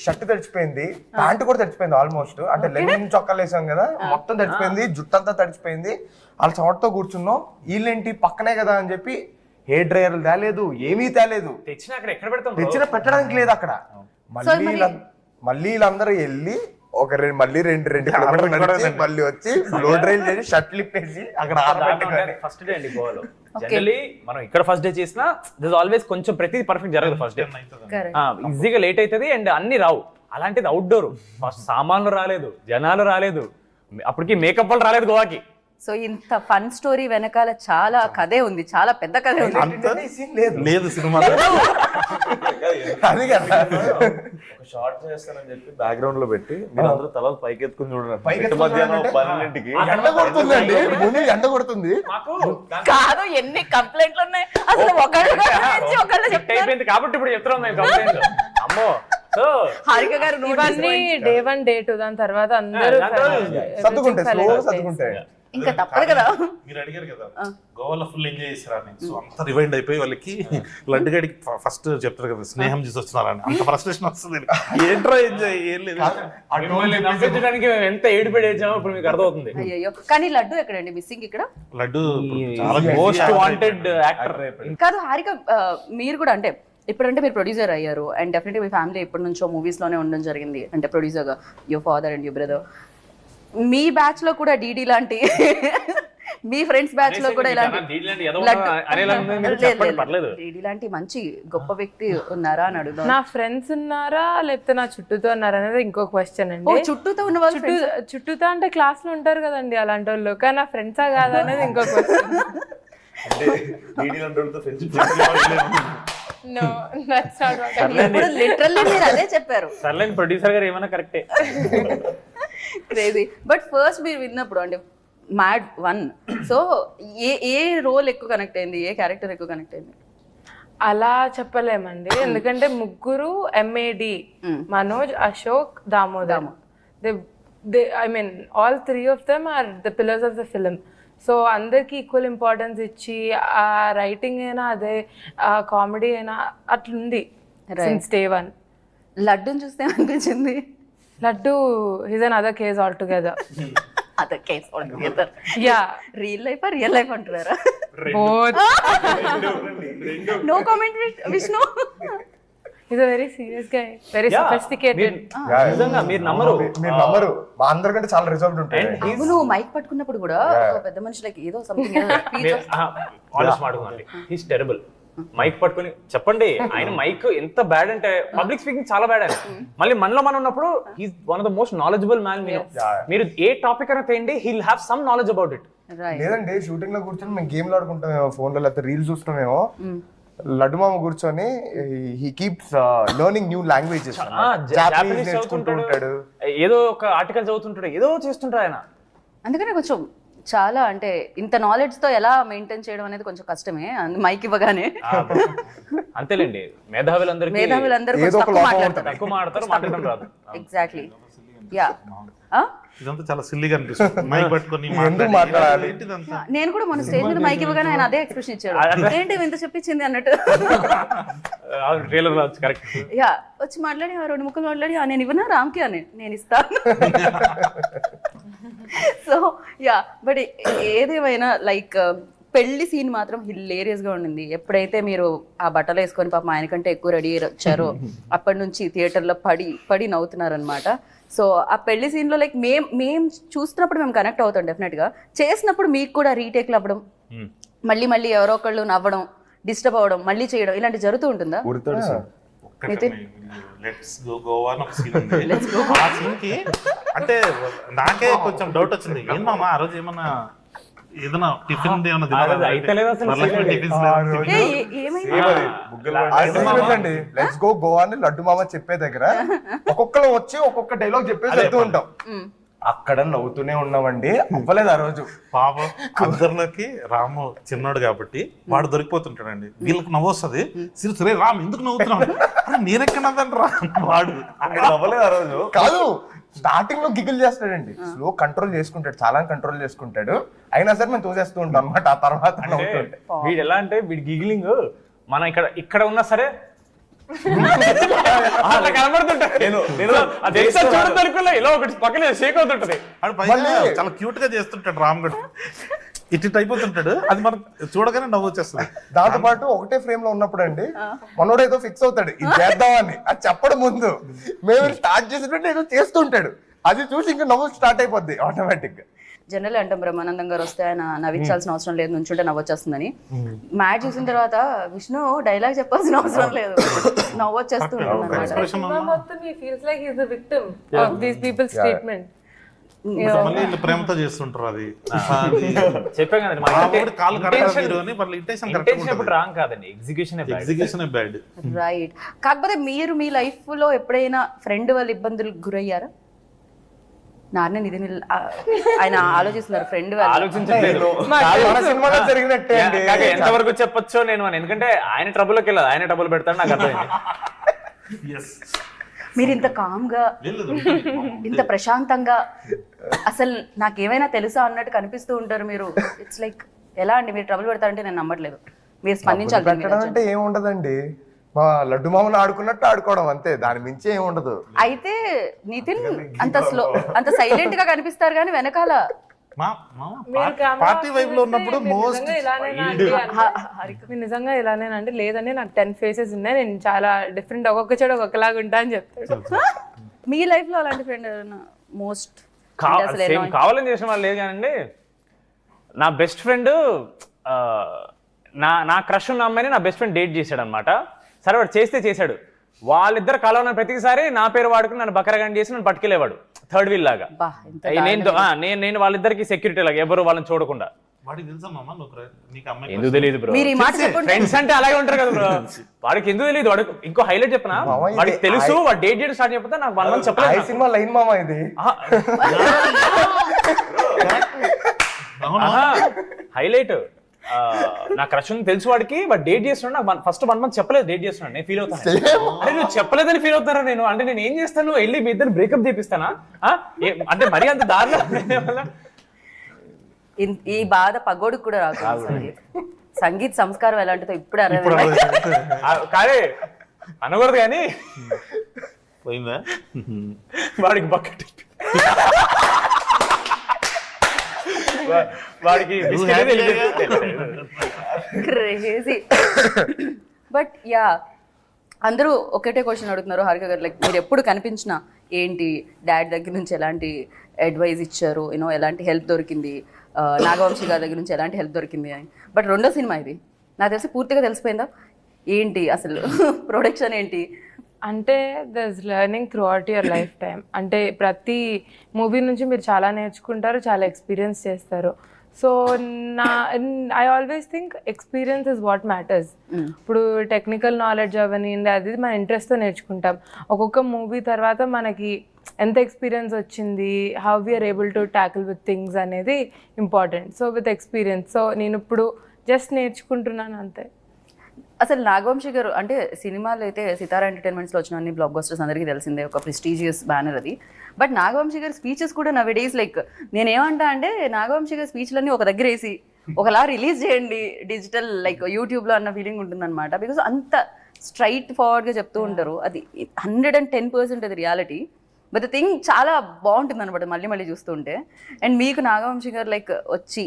షర్ట్ తడిచిపోయింది, ప్యాంటు కూడా తడిచిపోయింది ఆల్మోస్ట్. అంటే లెనిన్ చొక్కాలు వేసాం కదా, మొత్తం తడిచిపోయింది, జుట్టంతా తడిచిపోయింది. వాళ్ళ చోటతో కూర్చున్నాం, వీళ్ళేంటి పక్కనే కదా అని చెప్పి హెయిర్ డ్రైయర్లు తేలేదు, ఏమీ తేలేదు, తెచ్చిన పెట్టడానికి లేదు అక్కడ. మళ్ళీ వీళ్ళందరూ వెళ్ళి ఒక మళ్ళీ 2 కిలోమీటర్లు నడిచి మళ్ళీ వచ్చి లో డ్రైల్ చేసి షర్ట్లు ఇప్పేసి అక్కడ ఫస్ట్ డే అండి గోవాలో జనరలీ మనం ఇక్కడ ఫస్ట్ డే చేసినా దిస్ ఆల్వేస్ కొంచెం ప్రతిదీ పర్ఫెక్ట్ జరగదు ఫస్ట్ డే, కరెక్ట్. ఈజీగా లేట్ అవుతుంది అండ్ అన్ని రావు. అలాంటిది అవుట్డోర్, ఫస్ట్ సామాన్లు రాలేదు, జనాలు రాలేదు, అప్పటికి మేకప్ వాళ్ళు రాలేదు గోవాకి. సో ఇంత ఫన్ స్టోరీ వెనకాల చాలా కథే ఉంది, చాలా పెద్ద కథే ఉంది. లేదు సినిమాలో అది కదా ఒక షార్ట్ చేస్తానని చెప్పి బ్యాక్గ్రౌండ్ లో పెట్టి మీరు అందరూ తలలు పైకెత్తుకుని చూడండి. పైకెత్తుకుని మధ్యాహ్నం చూడండి. 12ంటికి ఎండ కొడుతుందండి, ముందు ఎండ కొడుతుంది. మాకు కాదు, ఎన్ని కంప్లైంట్లు ఉన్నాయి అసలు, ఒకళ్ళు నుంచి ఒకళ్ళు hit చెప్తారు. అయిపోయింది కాబట్టి ఇప్పుడు చెప్తున్నాం మేము కంప్లైంట్. అమ్మో, సో హారిక గారు ఇవన్నీ Day 1 Day 2 దాని తర్వాత అందరూ సర్దుకుంటాయి, స్లోగా సర్దుకుంటాయి. ఇంకా తప్పదు కదా. మీరు అడిగారు కదా గోవాలో ఫుల్ ఎంజాయ్ చేసారని, సో అంత రివైండ్ అయిపోయి వాళ్ళకి లడ్డు గడికి ఫస్ట్ చెప్తారు కదా స్నేహం చూసి వస్తున్నారని, అంత ఫ్రస్ట్రేషన్ వస్తుంది. ఏంట్రా ఎంజాయ్ ఏం లేదు. మిమ్మల్ని నవ్వించడానికి మేము ఎంత ఏడుపడి ఏడ్చామో ఇప్పుడు మీకు అర్థమవుతుంది. అయ్యో, కానీ లడ్డు ఎక్కడండి మిస్సింగ్ ఇక్కడ? లడ్డు చాలా మోస్ట్ వాంటెడ్ యాక్టర్. కాదు హారిక, మీరు కూడా అంటే ఇప్పుడంటే మీరు ప్రొడ్యూసర్ అయ్యారు అండ్ డెఫినెట్గా మీ ఫ్యామిలీ ఎప్పటి నుంచో మూవీస్లోనే ఉండడం జరిగింది, అంటే ప్రొడ్యూసర్గా your father and your brother. Me batch లో కూడా డీడీ లాంటి మీ ఫ్రెండ్స్ బ్యాచ్ లో కూడా ఇలాంటి డీడీ లాంటి మంచి గొప్ప వ్యక్తి ఉన్నారా అని అడుగుదాం. నా ఫ్రెండ్స్ ఉన్నారా లేకపోతే నా చుట్టూతో ఉన్నారా అనేది ఇంకో క్వశ్చన్ ఓ, అండి. చుట్టూతో ఉన్న వాళ్ళు చుట్టూతో అంటే క్లాస్ లో ఉంటారు కదండి అలాంటి వాళ్ళు, కానీ నా ఫ్రెండ్సా కాదా అనేది ఇంకో క్వశ్చన్. అంటే డీడీ లంటోడితో friendship No, that's not what I mean. ఇప్పుడు లిటరల్లీ మీరు అదే చెప్పారు. సర్లేని ప్రొడ్యూసర్ గారు ఏమన్నా కరెక్టే. క్రేజీ. బట్ ఫస్ట్ మీరు విన్నప్పుడు అంటే మ్యాడ్ 1, సో ఏ రోల్ ఎక్కువ కనెక్ట్ అయింది, ఏ క్యారెక్టర్ ఎక్కువ కనెక్ట్ అయింది? అలా చెప్పలేమండి, ఎందుకంటే ముగ్గురు MAD, Manoj, Ashok, Damodar. I mean, all 3 of them are the pillars of the film. So అందరికి ఈక్వల్ ఇంపార్టెన్స్ ఇచ్చి ఆ రైటింగ్ అయినా అదే, ఆ కామెడీ అయినా అట్లుంది సిన్స్ Day 1. లడ్డూని చూస్తే అనిపించింది laddu is an other case altogether. Other case altogether. Yeah, real life అంటున్నారా? Both. No comment Vishnu. Is a very serious guy, very sophisticated. నిజంగా మీరు నమ్మరు, మీరు నమ్మరు, మా అందరికంటే చాలా రిజర్వ్డ్ ఉంటాయి. అవును, మైక్ పట్టుకున్నప్పుడు కూడా ఒక పెద్ద మనిషికి ఏదో సంథింగ్ హీస్ టెరబుల్. మైక్ పట్టుకుని చెప్పండి, ఆయన మైక్ ఎంత బ్యాడ్ అంటే పబ్లిక్ స్పీకింగ్ చాలా బ్యాడ్ అని. మళ్ళీ మనలో మనం ఉన్నప్పుడు he's one of the most knowledgeable man. మీరు ఏ టాపిక్ అయినా తేయండి, he'll have some knowledge about it. లేదండి, షూటింగ్ లో కూర్చొని మేము గేమ్లు ఆడుకుంటామేమో ఫోన్ లో, లేకపోతే రీల్స్ చూస్తామేమో, లడ్డు మామ కూర్చొని he keeps learning new languages. Japanese నేర్చుకుంటూ ఉంటాడు, ఏదో ఒక ఆర్టికల్ చదువుతుంటాడు, ఏదో చేస్తుంటాడు ఆయన. అందుకనే కొంచెం చాలా అంటే ఇంత నాలెడ్జ్ తో ఎలా మెయింటైన్ చేయడం అనేది కొంచెం కష్టమే మైక్ ఇవ్వగానే. అంతేలేండి, మేధావులందరూ ఏదో ఒక లోపం ఉంటుంది. తక్కువ మాడతారు, మాట్లాడడం రాదు. ఎగ్జాక్ట్లీ. యా, ఇదంతా చాలా సిల్లీగా అనిపిస్తుంది. మైక్ పట్టుకొని ఎందుకు మాట్లాడాలి? ఏంటిదంతా? నేను కూడా మన స్టేజ్ మీద మైక్ ఇవ్వగానే ఆయన అదే ఎక్స్ప్రెషన్ ఇచ్చాడు, ఏంటి ఇంత చెప్పించింది అన్నట్టు. ట్రైలర్ రావచ్చు, కరెక్ట్. యా, వచ్చి మాట్లాడి 2 ముక్కలు మాట్లాడి, నేను ఇవ్వనా రామ్కి అని, నేను ఇస్తాను. సో యా, బట్ ఏదేమైనా లైక్ పెళ్లి సీన్ మాత్రం హిలేరియస్ గా ఉండింది. ఎప్పుడైతే మీరు ఆ బట్టలు వేసుకొని పాపం ఆయన కంటే ఎక్కువ రెడీ వచ్చారో అప్పటి నుంచి థియేటర్లో పడి నవ్వుతున్నారు అనమాట. సో ఆ పెళ్లి సీన్ లో లైక్ మేము చూస్తున్నప్పుడు మేము కనెక్ట్ అవుతాం డెఫినెట్ గా. చేసినప్పుడు మీకు కూడా రీటేక్లు అవ్వడం, మళ్ళీ ఎవరో ఒకళ్ళు నవ్వడం, డిస్టర్బ్ అవ్వడం, మళ్ళీ చేయడం, ఇలాంటి జరుగుతూ ఉంటుందా? లెట్స్ గో గోవా అని ఒక సీన్ ఉంది. ఆ సీన్ కి అంటే నాకే కొంచెం డౌట్ వచ్చింది, ఏం మామ ఆ రోజు ఏమన్నా ఏదైనా టిఫిన్ లెట్స్ గో గోవా అని లడ్డు మామ చెప్పే దగ్గర ఒక్కొక్కరు వచ్చి ఒక్కొక్క డైలాగ్ చెప్పేసి వెళ్తూ ఉంటాం. అక్కడ నవ్వుతూనే ఉన్నామండి, అవ్వలేదు ఆ రోజు. పాపం అందరిలోకి రాము చిన్నోడు కాబట్టి వాడు దొరికిపోతుంటాడండి, వీళ్ళకి నవ్వు వస్తుంది. సరే రామ్ ఎందుకు నవ్వుతున్నావు, నేనెక్కడదండి రా వాడు అవ్వలేదు ఆ రోజు. కాదు, స్టార్టింగ్ లో గిగిల్ చేస్తాడండి, స్లో కంట్రోల్ చేసుకుంటాడు, చాలా కంట్రోల్ చేసుకుంటాడు, అయినా సరే మేము తోసేస్తూ ఉంటాం అన్నమాట. ఆ తర్వాత వీడు ఎలా అంటే వీడి గిగిలింగ్ మనం ఇక్కడ ఉన్నా సరే పక్కన షేక్ అవుతుంటది. చాలా క్యూట్ గా చేస్తుంటాడు రామ్ గడు, ఇటు అయిపోతుంటాడు, అది మనం చూడగానే నవ్వు వచ్చేస్తుంది. దాంతో పాటు ఒకటే ఫ్రేమ్ లో ఉన్నప్పుడు అండి మనోడు ఏదో ఫిక్స్ అవుతాడు, ఇది చేద్దామని. అది చెప్పడం ముందు మేము స్టార్ట్ చేసినట్టు ఏదో చేస్తుంటాడు, అది చూసి ఇంకా నవ్వు స్టార్ట్ అయిపోద్ది ఆటోమేటిక్ గా. జనరల్ అంటాం బ్రహ్మానందం గారు వస్తే ఆయన నవ్వించాల్సిన అవసరం లేదు, నుంచుంటే నవ్వొచ్చేస్తుందని. మ్యాట్ చూసిన తర్వాత విష్ణు డైలాగ్ చెప్పాల్సిన అవసరం లేదు, నవ్వొచ్చేస్తూ ఉంటుంది. మొత్తం he feels like he's the victim of these people's treatment. మళ్ళీ వీళ్ళు ప్రేమతో చేస్తుంటారు అది. చెప్పాం కదండి, మా వాడు కాళ్ళు కడగాలి మీరు అని వాళ్ళ ఇంటెన్షన్ కరెక్ట్ ఇంటెన్షన్ ఎప్పుడు రాంగ్ కాదండి, ఎగ్జిక్యూషన్ బ్యాడ్. రైట్. కాకపోతే మీరు మీ లైఫ్ లో ఎప్పుడైనా ఫ్రెండ్ వాళ్ళ ఇబ్బందులకు గురయ్యారా? నాన్న ఇది ఆయన ఆలోచిస్తున్నారు ఫ్రెండ్ వాళ్ళు. ఆలోచించట్లేదు మన సినిమాలో జరిగినట్టే అండి. ఎంతవరకు చెప్పొచ్చో నేను అని, ఎందుకంటే ఆయన ట్రబుల్లోకి వెళ్ళదు, ఆయన ట్రబుల్ పెడతాడు నాకు అర్థమైంది. మీరు ఇంత కామ్గా ఇంత ప్రశాంతంగా అసలు నాకేమైనా తెలుసా అన్నట్టు కనిపిస్తూ ఉంటారు మీరు. ఇట్స్ లైక్ ఎలా అండి మీరు ట్రబుల్ పెడతారంటే నేను నమ్మట్లేదు. మీరు స్పందించాలి. పెట్టడం అంటే ఏముండదండి, మా లడ్డు మామూలు ఆడుకున్నట్టు ఆడుకోవడం అంతే, దాని మించి ఏముండదు. అయితే నితిన్ అంత సైలెంట్ గా కనిపిస్తారు కానీ వెనకాల పార్టీ వైబ్ లో ఉన్నప్పుడు మోస్ట్ మీరు నిజంగా ఇలానేనండి? లేదండి నాకు 10 ఫేసెస్ ఉన్నాయి, నేను చాలా డిఫరెంట్, ఒక్కొక్క చోట ఒక్కొక్కలాగా ఉంటా అని చెప్తాడు. మీ లైఫ్ లో అలాంటి ఫ్రెండ్ మోస్ట్ కావాలని చేసిన వాళ్ళు లేదు కానండి. నా బెస్ట్ ఫ్రెండ్ నా క్రష్ ఉన్న అమ్మాయిని నా బెస్ట్ ఫ్రెండ్ డేట్ చేశాడు అనమాట. సరే వాడు చేశాడు, వాళ్ళిద్దరు కలవన ప్రతిసారి నా పేరు వాడుకుని నన్ను బకరగండి చేసి నన్ను పట్టుకెళ్ళేవాడు థర్డ్ వీల్ లాగా. నేను వాళ్ళిద్దరికి సెక్యూరిటీ లాగా, ఎవరు వాళ్ళని చూడకుండా. ఎందుకు తెలియదు బ్రో, ఫ్రెండ్స్ అంటే అలాగే ఉంటారు కదా బ్రో. వాడికి ఎందుకు తెలియదు. వాడు ఇంకో హైలైట్ చెప్పనా, వాడికి తెలుసు వాడు డేట్ చేయడం స్టార్ట్ చెప్పితే నాకు 1 month చెప్పలేదు. సినిమా లైన్ మామ ఇది హైలైట్. నా క్రష్ ఉంది తెలుసు వాడికి, వాడు డేట్ చేస్తున్నాడు. నాకు ఫస్ట్ 1 month చెప్పలేదు డేట్ చేస్తున్నాడు. నేను ఫీల్ అవుతాను, అరే నువ్వు చెప్పలేదని ఫీల్ అవుతారా నేను అంటే నేను ఏం చేస్తాను, వెళ్ళి మీ ఇద్దరు బ్రేకప్ చేపిస్తానా అంటే మరీ అంత దారుణం. ఈ బాధ పగోడికి కూడా రాదు. సంగీత్ సంస్కారం ఎలాంటిదో ఇప్పుడు కాదే అనకూడదు కానీ పోయిందా వాడికి బకెట్ వాడికి క్రేజీ. బట్ యా అందరూ ఒకటే క్వశ్చన్ అడుగుతున్నారు హారిక గారు, లైక్ మీరు ఎప్పుడు కనిపించినా ఏంటి డాడ్ దగ్గర నుంచి ఎలాంటి అడ్వైజ్ ఇచ్చారు, యూనో ఎలాంటి హెల్ప్ దొరికింది, నాగవంశీ గారి దగ్గర నుంచి ఎలాంటి హెల్ప్ దొరికింది అని. బట్ రెండో సినిమా ఇది నాకు తెలిసి పూర్తిగా తెలిసిపోయిందా ఏంటి అసలు ప్రొడక్షన్ ఏంటి అంటే దర్స్ learning through out your life time. అంటే ప్రతి మూవీ నుంచి మీరు చాలా నేర్చుకుంటారు, చాలా ఎక్స్పీరియన్స్ చేస్తారు. So I always think experience is what matters. ఇప్పుడు టెక్నికల్ నాలెడ్జ్ అవన్నీ అది మన ఇంట్రెస్ట్తో నేర్చుకుంటాం. ఒక్కొక్క మూవీ తర్వాత మనకి ఎంత ఎక్స్పీరియన్స్ వచ్చింది, how we are able to tackle with things అనేది important. So with experience, so నేను ఇప్పుడు జస్ట్ నేర్చుకుంటున్నాను అంతే. అసలు నాగవంశీ గారు అంటే సినిమాలు అయితే సితారా ఎంటర్టైన్మెంట్స్లో వచ్చిన అన్ని బ్లాక్ బస్టర్స్ అందరికీ తెలిసిందే, ఒక ప్రెస్టీజియస్ బ్యానర్ అది. బట్ నాగవంశీ గారి స్పీచెస్ కూడా నవ్ డేస్ లైక్ నేనేమంటా అంటే నాగవంశీ గారి స్పీచ్లన్నీ ఒక దగ్గర వేసి ఒకలా రిలీజ్ చేయండి డిజిటల్ లైక్ యూట్యూబ్లో అన్న ఫీలింగ్ ఉంటుందన్నమాట. బికాస్ అంత స్ట్రైట్ ఫార్వర్డ్గా చెప్తూ ఉంటారు, అది 110% అది రియాలిటీ. బట్ ద థింగ్ చాలా బాగుంటుంది అనమాట మళ్ళీ మళ్ళీ చూస్తుంటే. అండ్ మీకు నాగవంశీ గారు లైక్ వచ్చి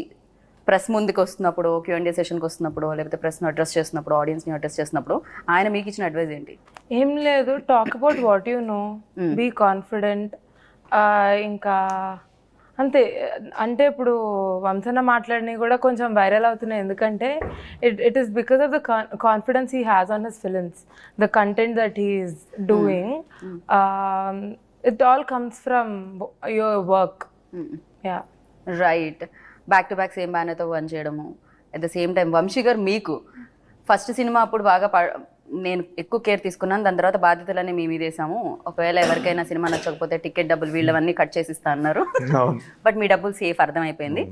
ప్రెస్ ముందుకు వస్తున్నప్పుడు, Q&A సెషన్కి వస్తున్నప్పుడు, లేకపోతే ప్రెస్ను అడ్రస్ చేస్తున్నప్పుడు, ఆడియన్స్ని అడ్రస్ చేస్తున్నప్పుడు ఆయన మీకు ఇచ్చిన అడ్వైజ్ ఏంటి? ఏం లేదు, talk about what you know, be confident. ఇంకా అంతే. అంటే ఇప్పుడు వంశన మాట్లాడినవి కూడా కొంచెం వైరల్ అవుతున్నాయి, ఎందుకంటే it is because of the confidence he has on his films, the content that he is doing. It all comes from your work. Yeah right. Back to back same బ్యానర్తో పని చేయడము, at the same time Vamsi garu మీకు ఫస్ట్ సినిమా అప్పుడు బాగా నేను ఎక్కువ కేర్ తీసుకున్నాను, దాని తర్వాత బాధ్యతలన్నీ మీ మీద వేసాము, ఒకవేళ ఎవరికైనా సినిమా నచ్చకపోతే టికెట్ డబ్బులు వీళ్ళవన్నీ కట్ చేసిస్తా అన్నారు. బట్ మీ డబ్బులు సేఫ్ అర్థమైపోయింది,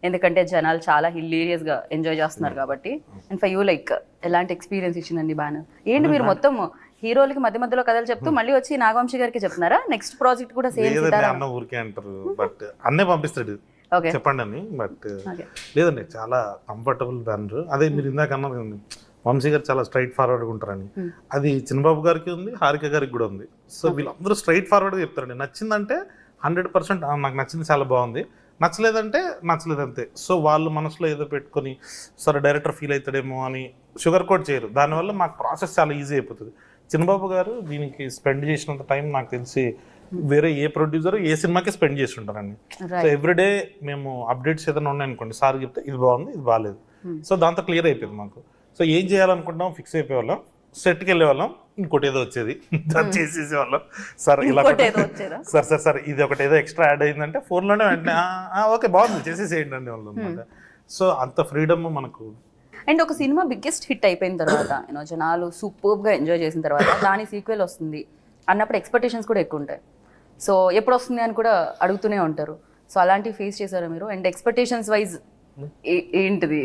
ఎందుకంటే జనాలు చాలా హిల్లీరియస్గా ఎంజాయ్ చేస్తున్నారు కాబట్టి. అండ్ ఫర్ యూ లైక్ ఎలాంటి ఎక్స్పీరియన్స్ ఇచ్చిందండి బ్యానర్? ఏంటి మీరు మొత్తం హీరోలకి మధ్య మధ్యలో కథలు చెప్తూ మళ్ళీ వచ్చి నాగవంశీ గారికి చెప్తున్నారా నెక్స్ట్ ప్రాజెక్ట్ కూడా సేమ్ అన్న ఊరికే అంటారు, బట్ అన్నే పంపిస్తాడు చెప్పండి అని. బట్ లేదండి చాలా కంఫర్టబుల్ బ్యానర్. అదే మీరు ఇందాక అన్నారు కదండి వంశీ గారు చాలా స్ట్రైట్ ఫార్వర్డ్గా ఉంటారని, అది చిన్నబాబు గారికి ఉంది, హారిక గారికి కూడా ఉంది. సో వీళ్ళందరూ స్ట్రైట్ ఫార్వర్డ్గా చెప్తారండి. నచ్చిందంటే 100% నాకు నచ్చింది చాలా బాగుంది, నచ్చలేదంటే నచ్చలేదంతే. సో వాళ్ళు మనసులో ఏదో పెట్టుకొని సరే డైరెక్టర్ ఫీల్ అవుతాడేమో అని షుగర్ కోట్ చేయరు. దానివల్ల మాకు ప్రాసెస్ చాలా ఈజీ అయిపోతుంది. చిన్నబాబు గారు దీనికి స్పెండ్ చేసినంత టైం నాకు తెలిసి వేరే ఏ ప్రొడ్యూసర్ ఏ సినిమాకి స్పెండ్ చేసి ఉంటారండి. సో ఎవ్రీడే మేము అప్డేట్స్ ఏదైనా ఉన్నాయనుకోండి, సార్ చెప్తే ఇది బాగుంది ఇది బాగాలేదు, సో దాంతో క్లియర్ అయిపోయింది మాకు. సో ఏం చేయాలనుకుంటాం ఫిక్స్ అయిపోయేవాళ్ళం, సెట్కి వెళ్ళే వాళ్ళం, ఇంకోటి ఏదో వచ్చేది చేసేసేవాళ్ళం. సార్ ఇలా సార్ ఇది ఒకటి ఏదో ఎక్స్ట్రా యాడ్ అయిందంటే ఫోన్లోనే వెంటనే ఓకే బాగుంది చేసేసేయండి అండి వాళ్ళు అనమాట. సో అంత ఫ్రీడమ్ మనకు. అండ్ ఒక సినిమా బిగ్గెస్ట్ హిట్ అయిపోయిన తర్వాత జనాలు సూపర్గా ఎంజాయ్ చేసిన తర్వాత దాని సీక్వెల్ వస్తుంది అన్నప్పుడు ఎక్స్పెక్టేషన్స్ కూడా ఎక్కువ ఉంటాయి. సో ఎప్పుడు వస్తుంది అని కూడా అడుగుతూనే ఉంటారు. సో అలాంటివి ఫేస్ చేశారా మీరు? అండ్ ఎక్స్పెక్టేషన్స్ వైజ్ ఏంటిది?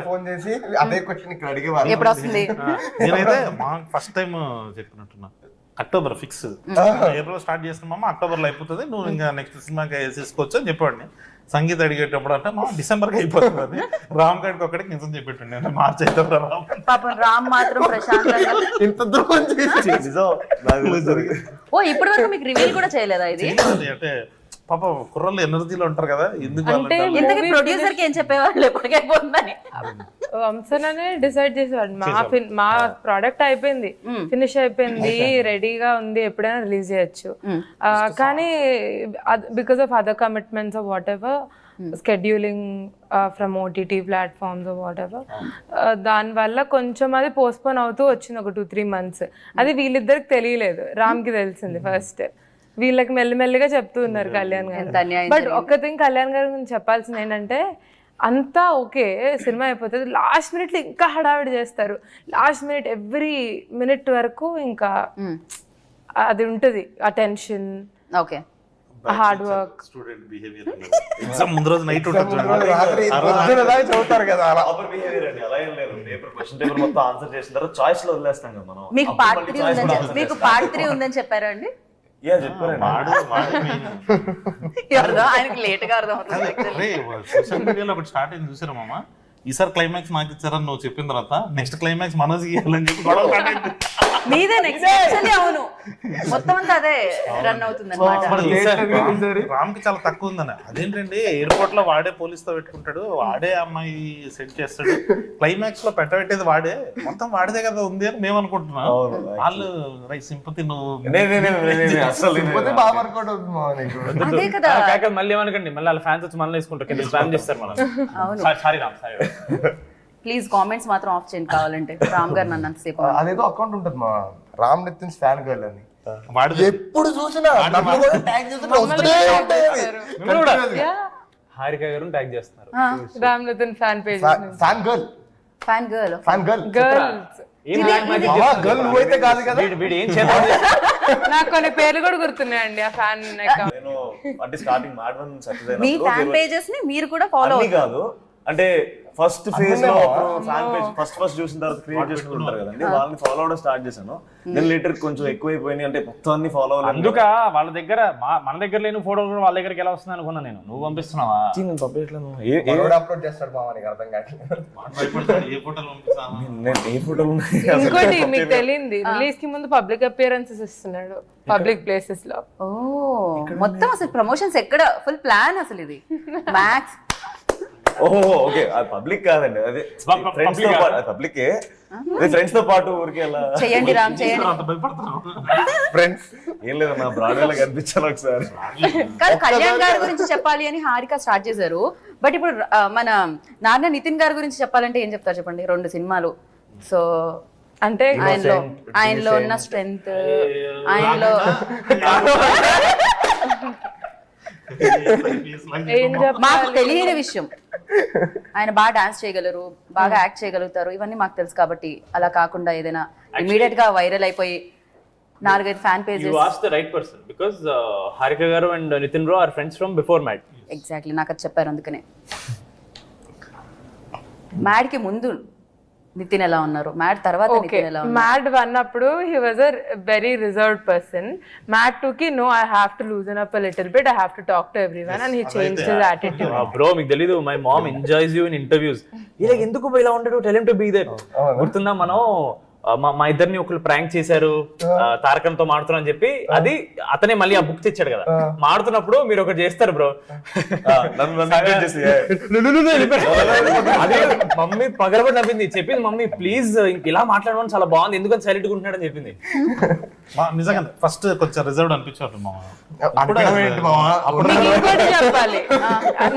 ఫోన్ చేసి అదే క్వశ్చన్ ఇక్కడ అడిగేవాళ్ళు, ఎప్పుడు వస్తుంది? నేనైతే మా ఫస్ట్ టైం చెప్పినట్టున్నా అక్టోబర్ ఫిక్స్, ఏప్రిల్ స్టార్ట్ చేస్తున్నామా అక్టోబర్లో అయిపోతుంది, నువ్వు ఇంకా నెక్స్ట్ సినిమాకి వేసేసుకోవచ్చు అని చెప్పాడు. సంగీత అడిగేటప్పుడు అంటే మా డిసెంబర్కి అయిపోతుంది. రామ్ గడికి ఒకటికి నిజం చెప్పేటండి, అంటే మార్చి అయితే రామ్ పాపం రామ్ మాత్రం ప్రశాంతంగా ఇంత దూరం చేసి ఓ ఇప్పటి వరకు మీకు రివీల్ కూడా చేయలేదా ఇది? అంటే పాప కుర్రలు ఎనర్జీలో ఉంటారు కదా, ఎందుకు అంటే ఇంతకీ ప్రొడ్యూసర్ కి ఏం చెప్పేవాళ్ళు ఎప్పటికైపోతుందని? వంశననే డిసైడ్ చేసేవాడు, మా ప్రోడక్ట్ అయిపోయింది, ఫినిష్ అయిపోయింది, రెడీగా ఉంది, ఎప్పుడైనా రిలీజ్ చేయొచ్చు. కానీ because of other commitments of what ever, scheduling from OTT platforms what ever, దానివల్ల కొంచెం అది పోస్ట్పోన్ అవుతూ వచ్చింది ఒక 2-3 months. అది వీళ్ళిద్దరికి తెలియలేదు, రామ్కి తెలిసింది ఫస్ట్. వీళ్ళకి మెల్లిమెల్లిగా చెప్తూ ఉన్నారు కళ్యాణ్ గారు. బట్ ఒక్క థింగ్ కళ్యాణ్ గారి గురించి చెప్పాల్సింది ఏంటంటే, అంతా ఓకే సినిమా అయిపోతుంది, లాస్ట్ మినిట్లో ఇంకా హడావిడి చేస్తారు. లాస్ట్ మినిట్ ఎవ్రీ మినిట్ వరకు ఇంకా అది ఉంటుంది, ఆ tension, okay hard work. Student behaviour exam ముందు రోజు నైట్ చదువుతారు కదా అలా. అలా ఏం లేదు, క్వశ్చన్ పేపర్ మొత్తం ఆన్సర్ చేసిన తర్వాత చాయిస్ లో వదిలేస్తాం కదా మనం. మీకు పార్ట్ 3 ఉందని చెప్పారా అండి? ఆయనకి లేట్ గా అర్థం అవుతుంది. సోషల్ మీడియాలో ఒకటి స్టార్ట్ అయింది చూసారా మామ, ఈసారి క్లైమాక్స్ నాకు ఇచ్చారని నువ్వు చెప్పిన తర్వాత నెక్స్ట్ క్లైమాక్స్ మనోజ్ ఇవ్వాలని చెప్పి గొడవ స్టార్ట్ అయింది. మీదే నెక్స్ట్ అవును, మొత్తం అంతా అదే రన్ అవుతుంది అన్నమాట. రామ్ కి చాలా తక్కువ ఉందని, అదేంటండి ఎయిర్పోర్ట్ లో వాడే పోలీస్ తో పెట్టుకుంటాడు, వాడే అమ్మాయి సెట్ చేస్తాడు, క్లైమాక్స్ లో పెట్టబెట్టేది వాడే, మొత్తం వాడిదే కదా ఉంది అని మేము అనుకుంటున్నాం. వాళ్ళు సింపతి అదే కదా. మళ్ళీ ఏమనుకోండి, మళ్ళీ వాళ్ళ ఫ్యాన్స్ వచ్చి మనల్ని వేసుకుంటారు, కింద స్పామ్ చేస్తారు మనం. Sorry Ram, sorry. Please comments మాత్రం ఆఫ్ చేయండి కావాలంటే. రామ్ గారు నన్ను అంతసేపు అదేదో అకౌంట్ ఉంటుంది మా రామ్ నితిన్ ఫ్యాన్ గర్ల్ అని, వాడితే ఎప్పుడు చూసినా హారిక గారు ట్యాగ్ చేస్తున్నారు. Ram Nitin fan page, fan girl, fan girl, fan girl, girls. Girl నువ్వైతే కాదు కదా. వీడు ఏం చేద్దాం, నాకు కొన్ని పేర్లు కూడా గుర్తున్నాయండి ఆ ఫ్యాన్ అకౌంట్. నేను అంటే స్టార్టింగ్ మ్యాడ్1 సక్సెస్ మీ ఫ్యాన్ పేజెస్ ని మీరు కూడా ఫాలో అవ్వాలి కాదు, అంటే ఫస్ట్ ఫేజ్ లో ఫ్యాన్ పేజ్ ఫస్ట్ చూసిన తర్వాత క్రియేట్ చేసుకుంటారు కదండి, వాళ్ళని ఫాలో అవడం స్టార్ట్ చేశాను. నేను లేటర్ కొంచెం ఎక్కువైపోయినాయి, అంటే మొత్తాన్ని ఫాలో అవ్వాలి. అందుక వాళ్ళ దగ్గర మన దగ్గర లేని ఫోటో కూడా వాళ్ళ దగ్గరికి ఎలా వస్తుంది అనుకున్నా నేను. నువ్వు పంపిస్తున్నావా? నేను పంపించలేను. అప్లోడ్ చేస్తాడు మామ, నీకు అర్థం కావట్లేదు. ఏ ఫోటోలు ఇంకోటి మీకు తెలియంది, రిలీజ్ కి ముందు పబ్లిక్ అపియరెన్సెస్ ఇస్తున్నాడు పబ్లిక్ ప్లేసెస్ లో. ఓ మొత్తం అసలు ప్రమోషన్స్ ఎక్కడ ఫుల్ ప్లాన్ అసలు ఇది మ్యాక్స్. ఓహో ఓకే, అది పబ్లిక్ కాదండి, అదే ఫ్రెండ్స్ తో పాటు, పబ్లికే ఫ్రెండ్స్ తో పాటు ఊరికి అలా చేయండి రామ్ చేయండి. ఫ్రెండ్స్ ఏం లేదు, నా బ్రాడ్వేలో కనిపించాను ఒకసారి. కాదు, కళ్యాణ్ గారి గురించి చెప్పాలి అని హారిక స్టార్ట్ చేశారు. బట్ ఇప్పుడు మన నాన్న నితిన్ గారి గురించి చెప్పాలంటే ఏం చెప్తారు చెప్పండి? 2 సినిమాలు. సో అంటే ఆయనలో ఉన్న స్ట్రెంగ్త్, ఆయనలో మాకు తెలియని విషయం, ఆయన బాగా డాన్స్ చేయగలరు, బాగా యాక్ట్ చేయగలుగుతారు, ఇవన్నీ మాకు తెలుసు. కాబట్టి అలా కాకుండా ఏదైనా ఇమీడియట్ గా వైరల్ అయిపోయి 4-5 fan pages. You asked the right person because Harika garu and Nitin bro are friends from before Mad. Exactly, నాకు అది చెప్పారు అందుకనే. మ్యాడ్ కి ముందు నితిన్ ఎలా ఉన్నారు, మ్యాడ్ తర్వాత నితిన్ ఎలా ఉన్నారు? మ్యాడ్ 1 అప్పుడు he was a very reserved person. Mad 2 కి no, I have to loosen up a little bit, I have to talk to everyone, and he changed his attitude. Bro, మీకు తెలీదు, my mom enjoys you in interviews. ఇలా ఎందుకు ఇలా ఉంటాడు, tell him to be there. గుర్తుందా మనం మా ఇద్దరిని ఒకళ్ళు ప్రాంక్ చేశారు తారకంతో మాడుతున్నా అని చెప్పి అది అతనే మళ్ళీ ఆ బుక్ తెచ్చాడు కదా. మాడుతున్నప్పుడు మీరు ఒకటి చేస్తారు బ్రో, అదే మమ్మీ పగలబడి నవ్వింది, చెప్పింది మమ్మీ ప్లీజ్ ఇలా మాట్లాడమని చాలా బాగుంది, ఎందుకని సైలెంట్ గా ఉంటున్నాడు అని చెప్పింది. నిజంగా ఫస్ట్ కొంచెం రిజర్వ్డ్ అనిపించారు మా ఇంకోటి చెప్పాలి,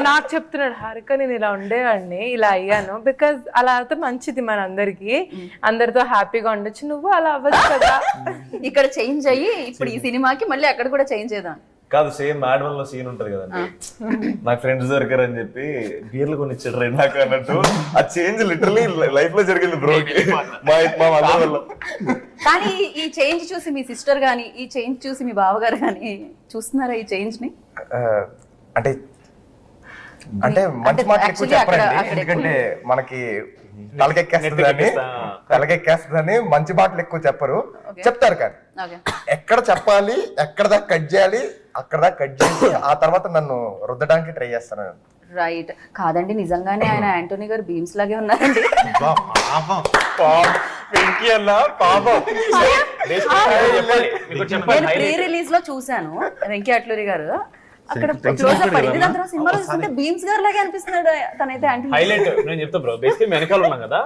నాకు చెప్తున్నాడు హారిక నేను ఇలా ఉండేవాడిని ఇలా అయ్యాను బికాజ్ అలా అయితే మంచిది మన అందరికి, అందరితో హ్యాపీగా ఉండొచ్చు, నువ్వు అలా అవ్వచ్చు కదా. ఇక్కడ చేంజ్ అయ్యి ఇప్పుడు ఈ సినిమాకి మళ్ళీ అక్కడ కూడా చేంజ్ చేద్దాం. కాదు, సేమ్ మ్యాడ్ వన్ లో సీన్ ఉంటది కదండి, నాకు ఫ్రెండ్స్ దొరికారు అని చెప్పి బీర్లు కొని ఇచ్చాడు రే నాకు అన్నట్టు, ఆ చేంజ్ లిటరలీ లైఫ్ లో జరిగింది బ్రో మా వల్ల. కానీ ఈ చేంజ్ చూసి మీ సిస్టర్ గానీ, ఈ చేంజ్ చూసి మీ బావగారు గానీ చూస్తున్నారా ఈ చేంజ్ ని? అంటే అంటే మంచి మాటలు ఎక్కువ చెప్పరండి, ఎందుకంటే మనకి తలకెక్కేస్తుందని మంచి మాటలు ఎక్కువ చెప్పరు, చెప్తారు కానీ ఎక్కడ చెప్పాలి ఎక్కడ దాకా కట్ చేయాలి అక్కడ దాకా కట్ చేసి ఆ తర్వాత నన్ను రుద్దడానికి ట్రై చేస్తాను. రైట్. కాదండి నిజంగానే ఆయన యాంటోనీ గారు బీమ్స్ లాగే ఉన్నారండి. నేను ప్రీ రిలీజ్ లో చూసాను వెంకీ అట్లూరి గారు, అక్కడ క్లోజ్అప్ పడింది, దాని తర్వాత సినిమాలో చూస్తుంటే బీమ్స్ గారు లాగే అనిపిస్తున్నాడు తనైతే. హైలైట్ నేను చెప్తా బ్రో, బేసిక్లీ వెనకాల ఉన్నాం కదా,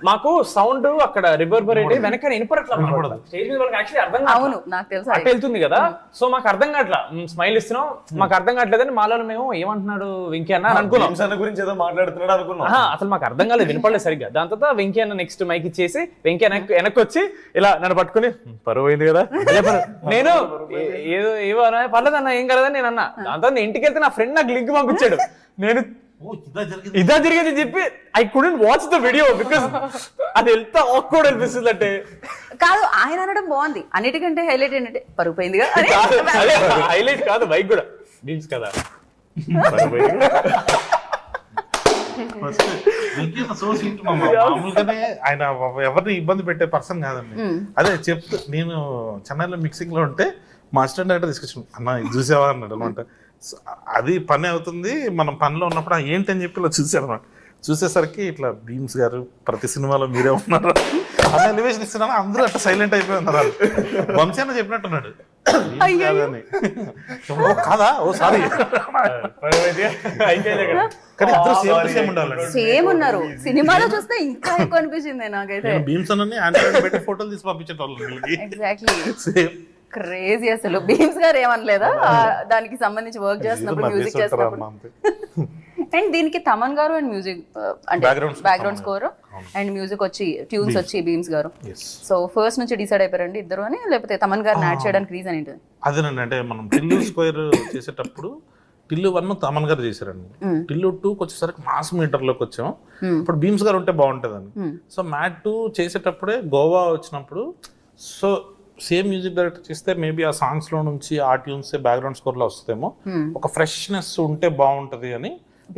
మాకు సౌండ్ అక్కడ రివర్బరేట్ వెనక వినపడట్లేదు, స్టేజ్ మీద వాళ్ళకి యాక్చువల్లీ అర్థం కాదు. అవును నాకు తెలుసు అట్ట వెళ్తుంది కదా, సో మాకు అర్థం కావట్లా, స్మైల్ ఇస్తున్నాం మాకు అర్థం కావట్లేదని మాలో మేము ఏమంటున్నాడు వెంకీ అన్న అనుకున్నాం, అన్న గురించి ఏదో మాట్లాడుతున్నాడు అనుకున్నాం, అసలు మాకు అర్థం కాలేదు, వినపడలేదు సరిగ్గా. దాని తర్వాత వెంకీ అన్న నెక్స్ట్ మైక్ ఇచ్చేసి వెంకీ వెనక్కి వచ్చి ఇలా నన్ను పట్టుకుని పరువు అయింది కదా, నేను ఏవో పర్లేదన్న ఏం కలదని నేను అన్నా. దాని తర్వాత ఇంటికి వెళ్తే నా ఫ్రెండ్ నాకు లింక్ పంపించాడు, నేను ఇదా జరిగేది చెప్పి I couldn't watch the video because అది ఎంత ఆక్వర్డ్ అనిపిస్తుంది అంటే. కాదు ఆయన అనడం బాగుంది, అన్నిటికంటే హైలైట్ ఏంటంటే పరుగు పోయిందిగా. హైలైట్ కాదు బైక్ కూడా బీమ్స్ కదా. మామూలుగానే ఆయన ఎవరిని ఇబ్బంది పెట్టే పర్సన్ కాదండి. అదే చెప్తూ నేను చెన్నైలో మిక్సింగ్ లో ఉంటే మా అసిస్టెంట్ డైరెక్టర్ తీసుకొచ్చాను, అన్న ఇది చూసావా అన్నాడు అనమాట. అది పని అవుతుంది, మనం పనిలో ఉన్నప్పుడు ఏంటని చెప్పి ఇలా చూసాను అనమాట. చూసేసరికి ఇట్లా బీమ్స్ గారు ప్రతి సినిమాలో మీరే ఉన్నారు అన్న ఎలివేషన్ ఇస్తున్నాను, అందరూ అట్లా సైలెంట్ అయిపోయి ఉన్నారు. వంశీ అన్న చెప్పినట్టున్నాడు కాదా, ఓ సారీ సేమ్ ఉన్నారు, సినిమాలో చూస్తే ఇంకా ఎక్కువ అనిపించింది నాకైతే. బీమ్స్ అన్న పెట్టి ఫోటోలు తీసి పంపించేటోళ్ళు. Exactly crazy. అసలు బీమ్స్ గారు ఏమనలేదా దానికి సంబంధించి వర్క్ చేస్తున్నప్పుడు, మ్యూజిక్ చేస్తున్నప్పుడు? అండ్ దీనికి తమన్ గారు అండ్ మ్యూజిక్ అంటే బ్యాక్గ్రౌండ్ స్కోర్ అండ్ మ్యూజిక్ వచ్చి ట్యూన్స్ వచ్చి బీమ్స్ గారు. సో ఫస్ట్ నుంచి డిసైడ్ అయిపోయారండి ఇద్దరు అని, లేకపోతే తమన్ గారిని యాడ్ చేయడానికి రీజన్ ఏంటి? అదేనండి, అంటే మనం టిల్లు స్క్వేర్ చేసేటప్పుడు టిల్లు 1 తమన్ గారు చేశారండి, టిల్లు 2 వచ్చేసరికి మాస్ మీటర్ లోకి వచ్చాం, ఇప్పుడు బీమ్స్ గారు ఉంటే బాగుంటుందని. సో మ్యాట్ 2 చేసేటప్పుడే గోవా వచ్చినప్పుడు, సో సేమ్ మ్యూజిక్ డైరెక్టర్ చేస్తే మేబీ ఆ సాంగ్స్ లో నుంచి ఆ ట్యూన్స్ బ్యాక్గ్రౌండ్ స్కోర్ లో వస్తుందేమో, ఒక ఫ్రెష్నెస్ ఉంటే బాగుంటది అని.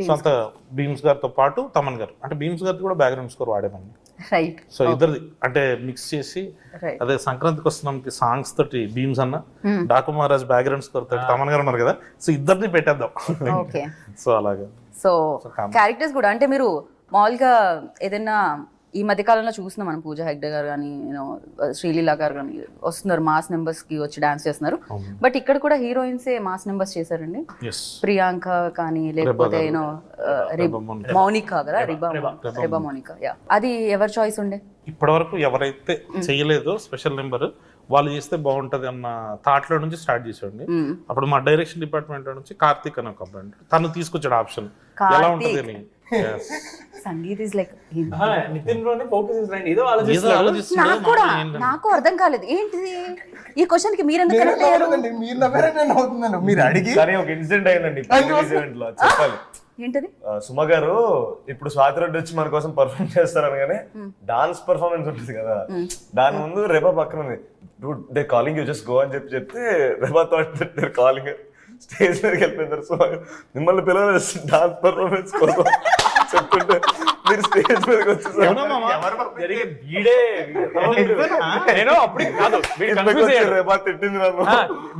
సో అంత బీమ్స్ గారితో పాటు తమన్ గారు, అంటే బీమ్స్ గారితో కూడా బ్యాక్గ్రౌండ్ స్కోర్ వాడేమండి. రైట్. సో ఇద్దరిది అంటే మిక్స్ చేసి, అదే సంక్రాంతికి వస్తున్నాంకి సాంగ్స్ తోటి బీమ్స్ అన్న, డాకు మహారాజ్ బ్యాక్గ్రౌండ్ స్కోర్ తోటి తమన్ గారు ఉన్నారు కదా, సో ఇద్దరిని పెట్టేద్దాం. సో అలాగా. సో క్యారెక్టర్స్ కూడా అంటే మీరు మామూలుగా ఏదైనా ఈ మధ్య కాలంలో చూస్తున్నాం మనం, పూజా హెగ్డే గారు కానీ శ్రీలీల గారు కానీ వస్తున్నారు, మాస్ నెంబర్స్ కి వచ్చి డాన్స్ చేస్తున్నారు. బట్ ఇక్కడ కూడా హీరోయిన్స్ మాస్ నెంబర్స్ చేశారండి. ప్రియాంక కానీ లేకపోతే మౌనికా కదా, రిబా మౌనికా. అది ఎవరి చాయిస్ ఉండే? ఇప్పటి వరకు ఎవరైతే చేయలేదో స్పెషల్ నెంబర్ వాళ్ళు చేస్తే బాగుంటది అన్న థాట్ లో నుంచి స్టార్ట్ చేసాండి. అప్పుడు మా డైరెక్షన్ డిపార్ట్మెంట్ నుంచి కార్తిక్ అని ఒక అబ్బాయి తను తీసుకొచ్చాడు ఆప్షన్ ఎలా ఉంటది అని. సంగీత్ ఇస్ లైక్ నాకు అర్థం కాలేదు ఏంటిది ఈ క్వశ్చన్ కి మీరు ఎందుకు కనెక్ట్ అయ్యారు? మీరు అడిగి ఒక ఇన్సిడెంట్ అయిందండి ఈవెంట్ లో, చెప్పాలి. ఏంటది? సుమ గారు ఇప్పుడు స్వాతి రెడ్డి వచ్చి మన కోసం పర్ఫార్మ్ చేస్తారు అనగానే డాన్స్ పర్ఫార్మెన్స్ ఉంటుంది కదా, దాని ముందు రెబా పక్కన ఉంది, they calling you just go అని చెప్తే Reba thought they calling stage మీదకి వెళ్ళిపోయింది. సుమ గారు మిమ్మల్ని పిలవలేదు డాన్స్ పర్ఫార్మెన్స్ కోసం చెప్తుంటే మీరు స్టేజ్ మీదకి వచ్చేసారు.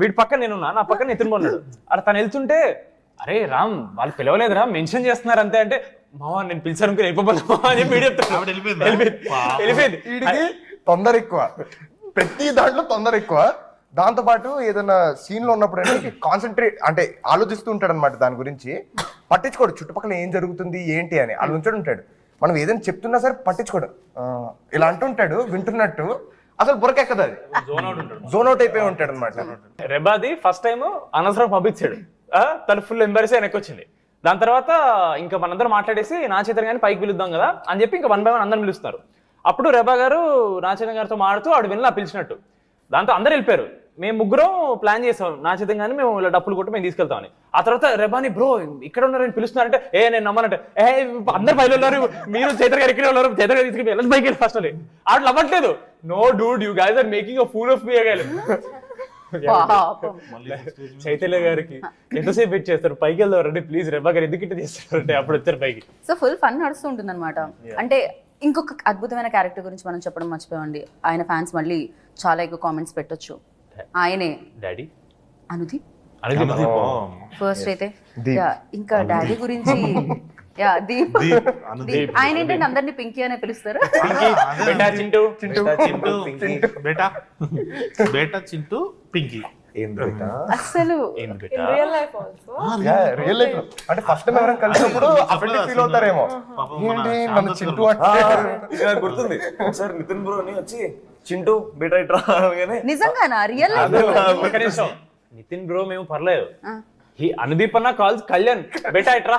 వీడి పక్కన నేను నా పక్కన ఎత్తుని పోన్నాడు, అక్కడ తను వెళ్తుంటే అరే రామ్ వాళ్ళు పిలవలేదురా మెన్షన్ చేస్తున్నారు అంతే అంటే, మావా నేను పిలిచాను వెళ్ళిపోవాలి అని చెప్పి చెప్తాను. వెళ్ళిపోయింది. తొందర ఎక్కువ, ప్రతి దాంట్లో తొందర ఎక్కువ. దాంతో పాటు ఏదైనా సీన్ లో ఉన్నప్పుడు అంటే కాన్సన్ట్రేట్ అంటే ఆలోచిస్తూ ఉంటాడు అనమాట దాని గురించి. పట్టించుకోడు చుట్టుపక్కల ఏం జరుగుతుంది ఏంటి అని, అలా ఉంచాడు ఉంటాడు. మనం ఏదైనా చెప్తున్నా సరే పట్టించుకోడు, ఇలా అంటుంటాడు వింటున్నట్టు, అసలు బురకెక్కదు, అది జోన్ అవుట్ అయిపోయి ఉంటాడు అనమాట. రెబాది ఫస్ట్ టైం అనవసరం పంపించాడు, తను ఫుల్ ఎంబరెస్ వెనక్కి వచ్చింది. దాని తర్వాత ఇంకా మనందరం మాట్లాడేసి నా చైతన్య గారిని పైకి పిలుద్దాం కదా అని చెప్పి ఇంకా 1 by 1 అందరం పిలుస్తున్నారు. అప్పుడు రెబా గారు నా చైతన్య గారితో మాడుతూ ఆడు వెళ్ళి పిలిచినట్టు. దాంతో అందరు వెళ్ళిపోయారు. మేము ముగ్గురం ప్లాన్ చేసాం నా చైతన్య గారిని మేము ఇలా డప్పులు కొట్టి మేము తీసుకెళ్తామని. ఆ తర్వాత రెబాని బ్రో ఇక్కడ ఉన్నారని పిలుస్తున్నారంటే నేను నమ్మనంటే అందరు పైలు ఉన్నారు, మీరు చైతన్య గారు ఇక్కడే ఉన్నారు, చైతన్య గారు తీసుకెళ్ళి వెళ్ళి బైక్ వెళ్ళి ఫస్ట్ అని ఆడు నవ్వట్లేదు. No dude you guys are making a fool of me again. Chaitanya గారికి ఎంతసేపు వెయిట్ చేస్తారు, పైకి వెళ్దాం ప్లీజ్ రెబా గారు ఎందుకు ఇట్లా చేస్తారంటే అప్పుడు వచ్చారు పైకి. సో ఫుల్ ఫన్ నడుస్తూ ఉంటుంది అనమాట. అంటే ఇంకొక అద్భుతమైన క్యారెక్టర్ గురించి మనం చెప్పడం మర్చిపోయామండి. ఆయన ఫ్యాన్స్ మళ్ళీ చాలా ఎక్కువ కామెంట్స్ పెట్టొచ్చు. ఆయనే డాడీ అనుదీప్ అనుదీప్ ఫస్ట్ అయితే. ఇంకా డాడీ గురించి దీప్. ఆయన ఏంటంటే అందరినీ పింకీ అనే పిలుస్తారు. చింటూ బేటా బేటా చింటూ పింకీ. అసలు real life also real life అంటే ఫస్ట్ టైం ఎవరైనా కలిసినప్పుడు అప్పుడు ఫీల్ అవుతారేమో, ఏంటి మన చింటూ అంటే. గుర్తుంది ఒకసారి నితిన్ బ్రో అని వచ్చి చింటూ బేటా ఇట్రా అనగానే నిజంగానా రియల్ లైఫ్? నితిన్ బ్రో మేము పర్లేదు, అనుదీప్ అన్న కాల్స్ కళ్యాణ్ బేటా ఇట్రా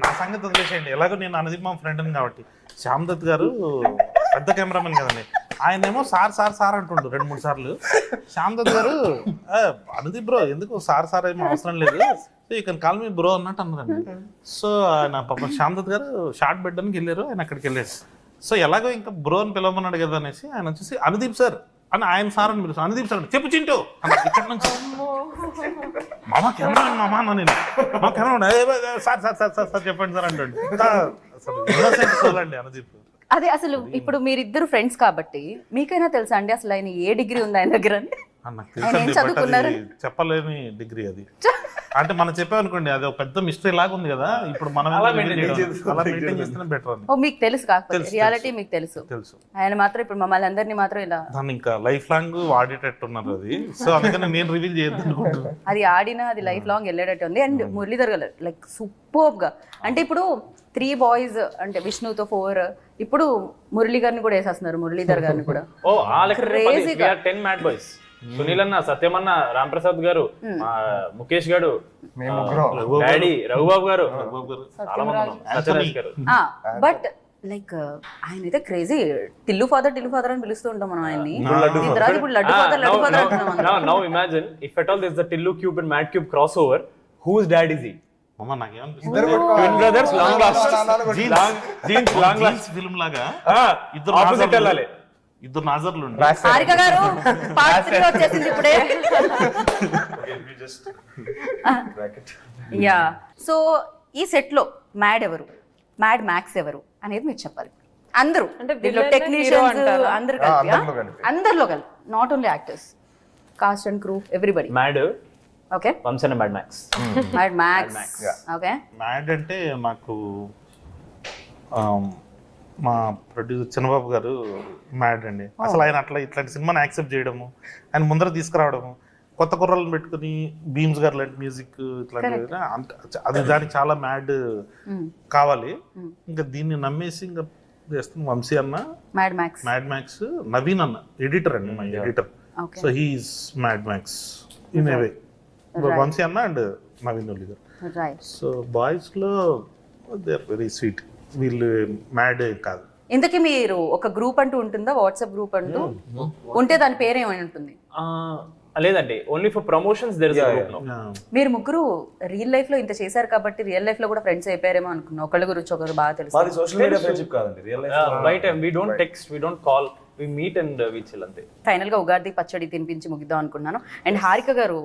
నా సంగతి వదిలేసేయండి. ఎలాగో నేను అనుదీప్ మా ఫ్రెండ్ కాబట్టి. శ్యామ్ దత్ గారు పెద్ద కెమెరామెన్ కదండి, ఆయనేమో సార్ సార్ సార్ అంటుండు 2-3 సార్లు. శ్యామ్ దత్ గారు అనుదీప్ బ్రో ఎందుకు సార్ సార్ ఏమో అవసరం లేదు, so you can call me bro అన్నట్టు అన్నారండి. సో ఆయన పాప శ్యామ్ దత్ గారు షార్ట్ పెట్టడానికి వెళ్ళారు, ఆయన అక్కడికి వెళ్ళారు. సో ఎలాగో ఇంకా బ్రో అని పిలవమన్నాడు కదా అనేసి ఆయన వచ్చేసి అనుదీప్ సార్ అని ఆయన సార్ అని పిలుస్తాను. అనుదీప్ సార్ చెప్పు చింటూ ఇక్కడ నుంచి మామ కెమెరా మామ అన్నా నేను, మా camera sir sir sir sir sir చెప్పండి సార్ అంటాడు. అసలు అండి అనుదీప్. అదే అసలు ఇప్పుడు మీరిద్దరు ఫ్రెండ్స్ కాబట్టి మీకైనా తెలుసా అండి అసలు ఆయన ఏ డిగ్రీ ఉంది ఆయన దగ్గర? నాకు తెలుసండి, బట్ అది చెప్పలేని డిగ్రీ అది. అంటే మనం చెప్పామనుకోండి అది ఒక పెద్ద మిస్టరీ లాగా ఉంది కదా, ఇప్పుడు మనం అలా మెయింటైన్ చేస్తేనే బెటర్ అని. ఓ మీకు తెలుసు, కాకపోతే రియాలిటీ మీకు తెలుసు. తెలుసు ఆయన మాత్రం ఇప్పుడు మమ్మల్ని అందరినీ మాత్రం ఇలా దాన్ని ఇంకా లైఫ్ లాంగ్ వాడేటట్టున్నారు అది. సో అందుకని నేను రివీల్ చేయొద్దు అనుకుంటున్నాను. అది ఆడినా అది లైఫ్ లాంగ్ వెళ్ళేటట్టు ఉంది. అండ్ మురళీధర్ గారు లైక్ సూపర్ గా, అంటే ఇప్పుడు 3 బాయ్స్ అంటే విష్ణుతో 4, ఇప్పుడు మురళీ గారిని కూడా వేసేస్తున్నారు, మురళీధర్ గారిని కూడా. ఓ క్రేజీగా 10 మ్యాడ్ బాయ్స్. సునీల్ అన్న, సత్యం అన్న, రామ్ ప్రసాద్ గారు, ముఖేష్ గారు, డాడీ రఘుబాబు గారు, చాలా మంది ఉన్నాం, సత్యరాజ్ గారు. బట్ లైక్ ఆయన అయితే క్రేజీ. టిల్లు ఫాదర్ అని పిలుస్తూ ఉంటాం మనం ఆయన్ని. ఇప్పుడు లడ్డు ఫాదర్ అంటున్నాం. Now imagine if at all there is a Tillu Cube and Mad Cube crossover, whose dad is he? అమ్మ నాకేమనిపిస్తుంది, Twin brothers long last film లాగా opposite వెళ్ళాలి. ఇద్దరు నాజర్లు హారిక గారు పార్ట్ 3 వచ్చేసింది ఇప్పుడే. యా, సో ఈ సెట్ లో మ్యాడ్ ఎవరు, మ్యాడ్ మ్యాక్స్ ఎవరు అనేది మీరు చెప్పాలి. అందరూ అంటే టెక్నీషియన్స్ అందరూ కలిపి, అందరిలో కలిపి, not only actors, cast and crew, everybody. Mad okay, వంశన mad max. Mad max okay. Mad అంటే మాకు మా ప్రొడ్యూసర్ చిన్నబాబు గారు మ్యాడ్ అండి. అసలు ఆయన అట్లా ఇట్లాంటి సినిమాని యాక్సెప్ట్ చేయడము, ఆయన ముందర తీసుకురావడము, కొత్త కుర్రలను పెట్టుకుని బీమ్స్ గారు లాంటి మ్యూజిక్ ఇట్లాంటి అది దానికి చాలా మ్యాడ్ కావాలి. ఇంకా దీన్ని నమ్మేసి ఇంకా చేస్తున్న వంశీ అన్న, మ్యాడ్ మ్యాక్స్, నవీన్ అన్న ఎడిటర్ అండి, మా editor. So he is mad max in a way. Vamsi అన్న అండ్ నవీన్ ఒలి గారు. సో బాయ్స్ లో దే ఆర్ వెరీ స్వీట్, వీళ్ళు మ్యాడ్ కాదు. ఇంతకీ మీరు ఒక గ్రూప్ అంటూ ఉంటుందా, వాట్సాప్ గ్రూప్ అంటూ ఉంటే దాని పేరు ఏమైనా ఉంటుంది? లేదండి, only for promotions there is a group now. మీరు ముగ్గురు రియల్ లైఫ్ లో ఇంత చేశారు కాబట్టి రియల్ లైఫ్ లో కూడా ఫ్రెండ్స్ అయిపోయారేమో అనుకున్నా, ఒకళ్ళ గురించి ఒకరు బాగా తెలుసు. మాది సోషల్ మీడియా ఫ్రెండ్షిప్ కాదండి, రియల్ లైఫ్ బయట we don't text, we don't call, we meet and we chill అంతే. ఫైనల్ గా ఉగాది పచ్చడి తినిపించి ముగిద్దాం అనుకున్నాను. అండ్ హారిక గారు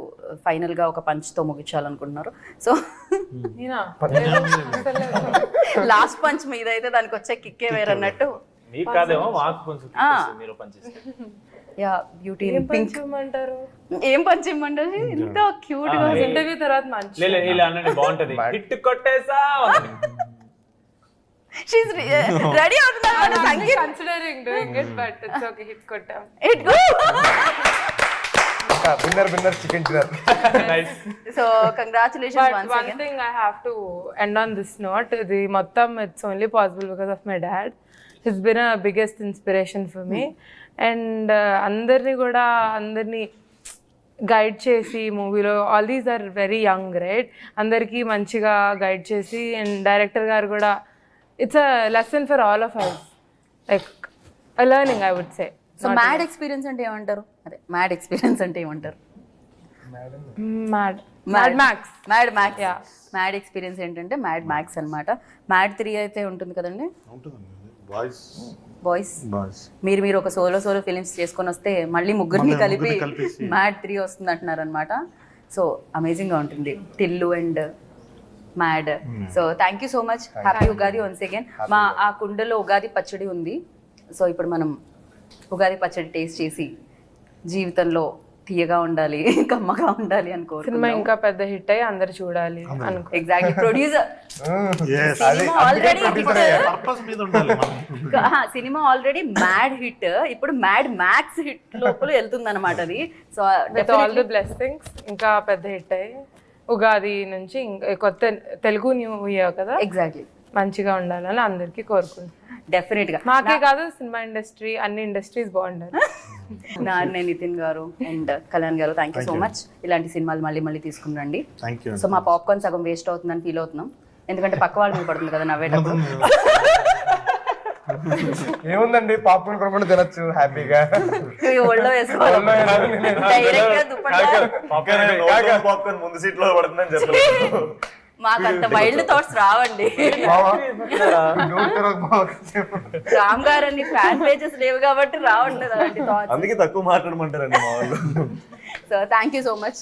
ఫైనల్ గా ఒక పంచ్ తో ముగించాలనుకుంటున్నారు. సో లాస్ట్ పంచ్ మీద అయితే దానికి వచ్చే కిక్కే వేరన్నట్టు. మీకు కాదేమో, మాకు కొంచెం మీరు పంచేస్తే. యా, బ్యూటీ పింక్ అంటారు. ఏం పంచ్ ఇమ్మంటారు, ఇంత క్యూట్ గా. ఇంటర్వ్యూ తర్వాత మంచి ఇలా అనండి, బాగుంటది. హిట్ కొట్టేసా రెడీ అవుతున్నారు Sangeetha considering doing it but it's okay hit కొట్టాం. Winner chicken dinner. So congratulations But once one again. thing I have to end on this note, the Mottam, it's only possible because of my dad. He's been a biggest inspiration for me. And అందరినీ గైడ్ చేసి మూవీలో all these are very young right, అందరికీ మంచిగా గైడ్ చేసి, అండ్ డైరెక్టర్ గారు కూడా it's a lesson for all of us, like a learning I would say. So mad experience అంటే ఏమంటారు? అదే మ్యాడ్ ఎక్స్పీరియన్స్ అంటే ఏమంటారు? Mad max. Mad max. Mad experience ఏంటంటే మ్యాడ్ మ్యాక్స్ అన్నమాట. మ్యాడ్ 3 అయితే ఉంటుంది కదండి బాయ్స్. మీరు ఒక సోలో ఫిలిమ్స్ చేసుకొని వస్తే మళ్ళీ ముగ్గురిని కలిపి మ్యాడ్ 3 వస్తుంది అంటున్నారు అనమాట. సో అమేజింగ్ గా ఉంటుంది Tillu and mad. So thank you so much. Happy Ugadi once again. మా ఆ కుండలో ఉగాది పచ్చడి ఉంది. సో ఇప్పుడు మనం ఉగాది పచ్చడి టేస్ట్ చేసి జీవితంలో తీయగా ఉండాలి, కమ్మగా ఉండాలి సినిమా అనుకోరు. ఇంకా పెద్ద హిట్ అయ్యి అందరు చూడాలి అనుకో. Exactly. Producer cinema already purpose మీద ఉండాలి మనం. సినిమా ఆల్రెడీ మ్యాడ్ హిట్, ఇప్పుడు మ్యాడ్ మ్యాక్స్ హిట్ లోపల వెళ్తుంది అనమాట అది. So with all the blessings ఇంకా పెద్ద హిట్ అయ్యి ఉగాది నుంచి ఇంకా కొత్త తెలుగు న్యూ ఇయర్ కదా, ఎగ్జాక్ట్లీ మంచిగా ఉండాలని అందరికీ కోరుకుంటున్నాను. డెఫినెట్ గా. మాకే కాదు సినిమా ఇండస్ట్రీ, అన్ని ఇండస్ట్రీస్ బాగుండాలి. నాన్నే నితిన్ గారు అండ్ కళ్యాణ్ గారు థ్యాంక్ యూ సో మచ్. ఇలాంటి సినిమాలు మళ్ళీ తీసుకుని రండి. Thank you. సో మా పాప్కార్న్ సగం వేస్ట్ అవుతుందని ఫీల్ అవుతున్నాం, ఎందుకంటే పక్క వాళ్ళ మీద పడుతుంది కదా నవ్వేటప్పుడు. ఏముందండి, పాప్కార్న్ కొనుక్కొని తినచ్చు హ్యాపీగా. ఇవి ఒళ్ళో వేసుకోవాలి డైరెక్ట్ గా దుప్పట్టా. పాప్కార్న్ ముందు సీట్ లో పడుతుందని చెప్పలేదు. మాకు అంత వైల్డ్ థాట్స్ రావండి. రామ్ గారు అన్ని ఫ్యాన్ పేజెస్ లేవు కాబట్టి రావండి అలాంటి థాట్స్. అందుకే తక్కువ మాట్లాడమంటారండి మా వాళ్ళు. So thank you so much.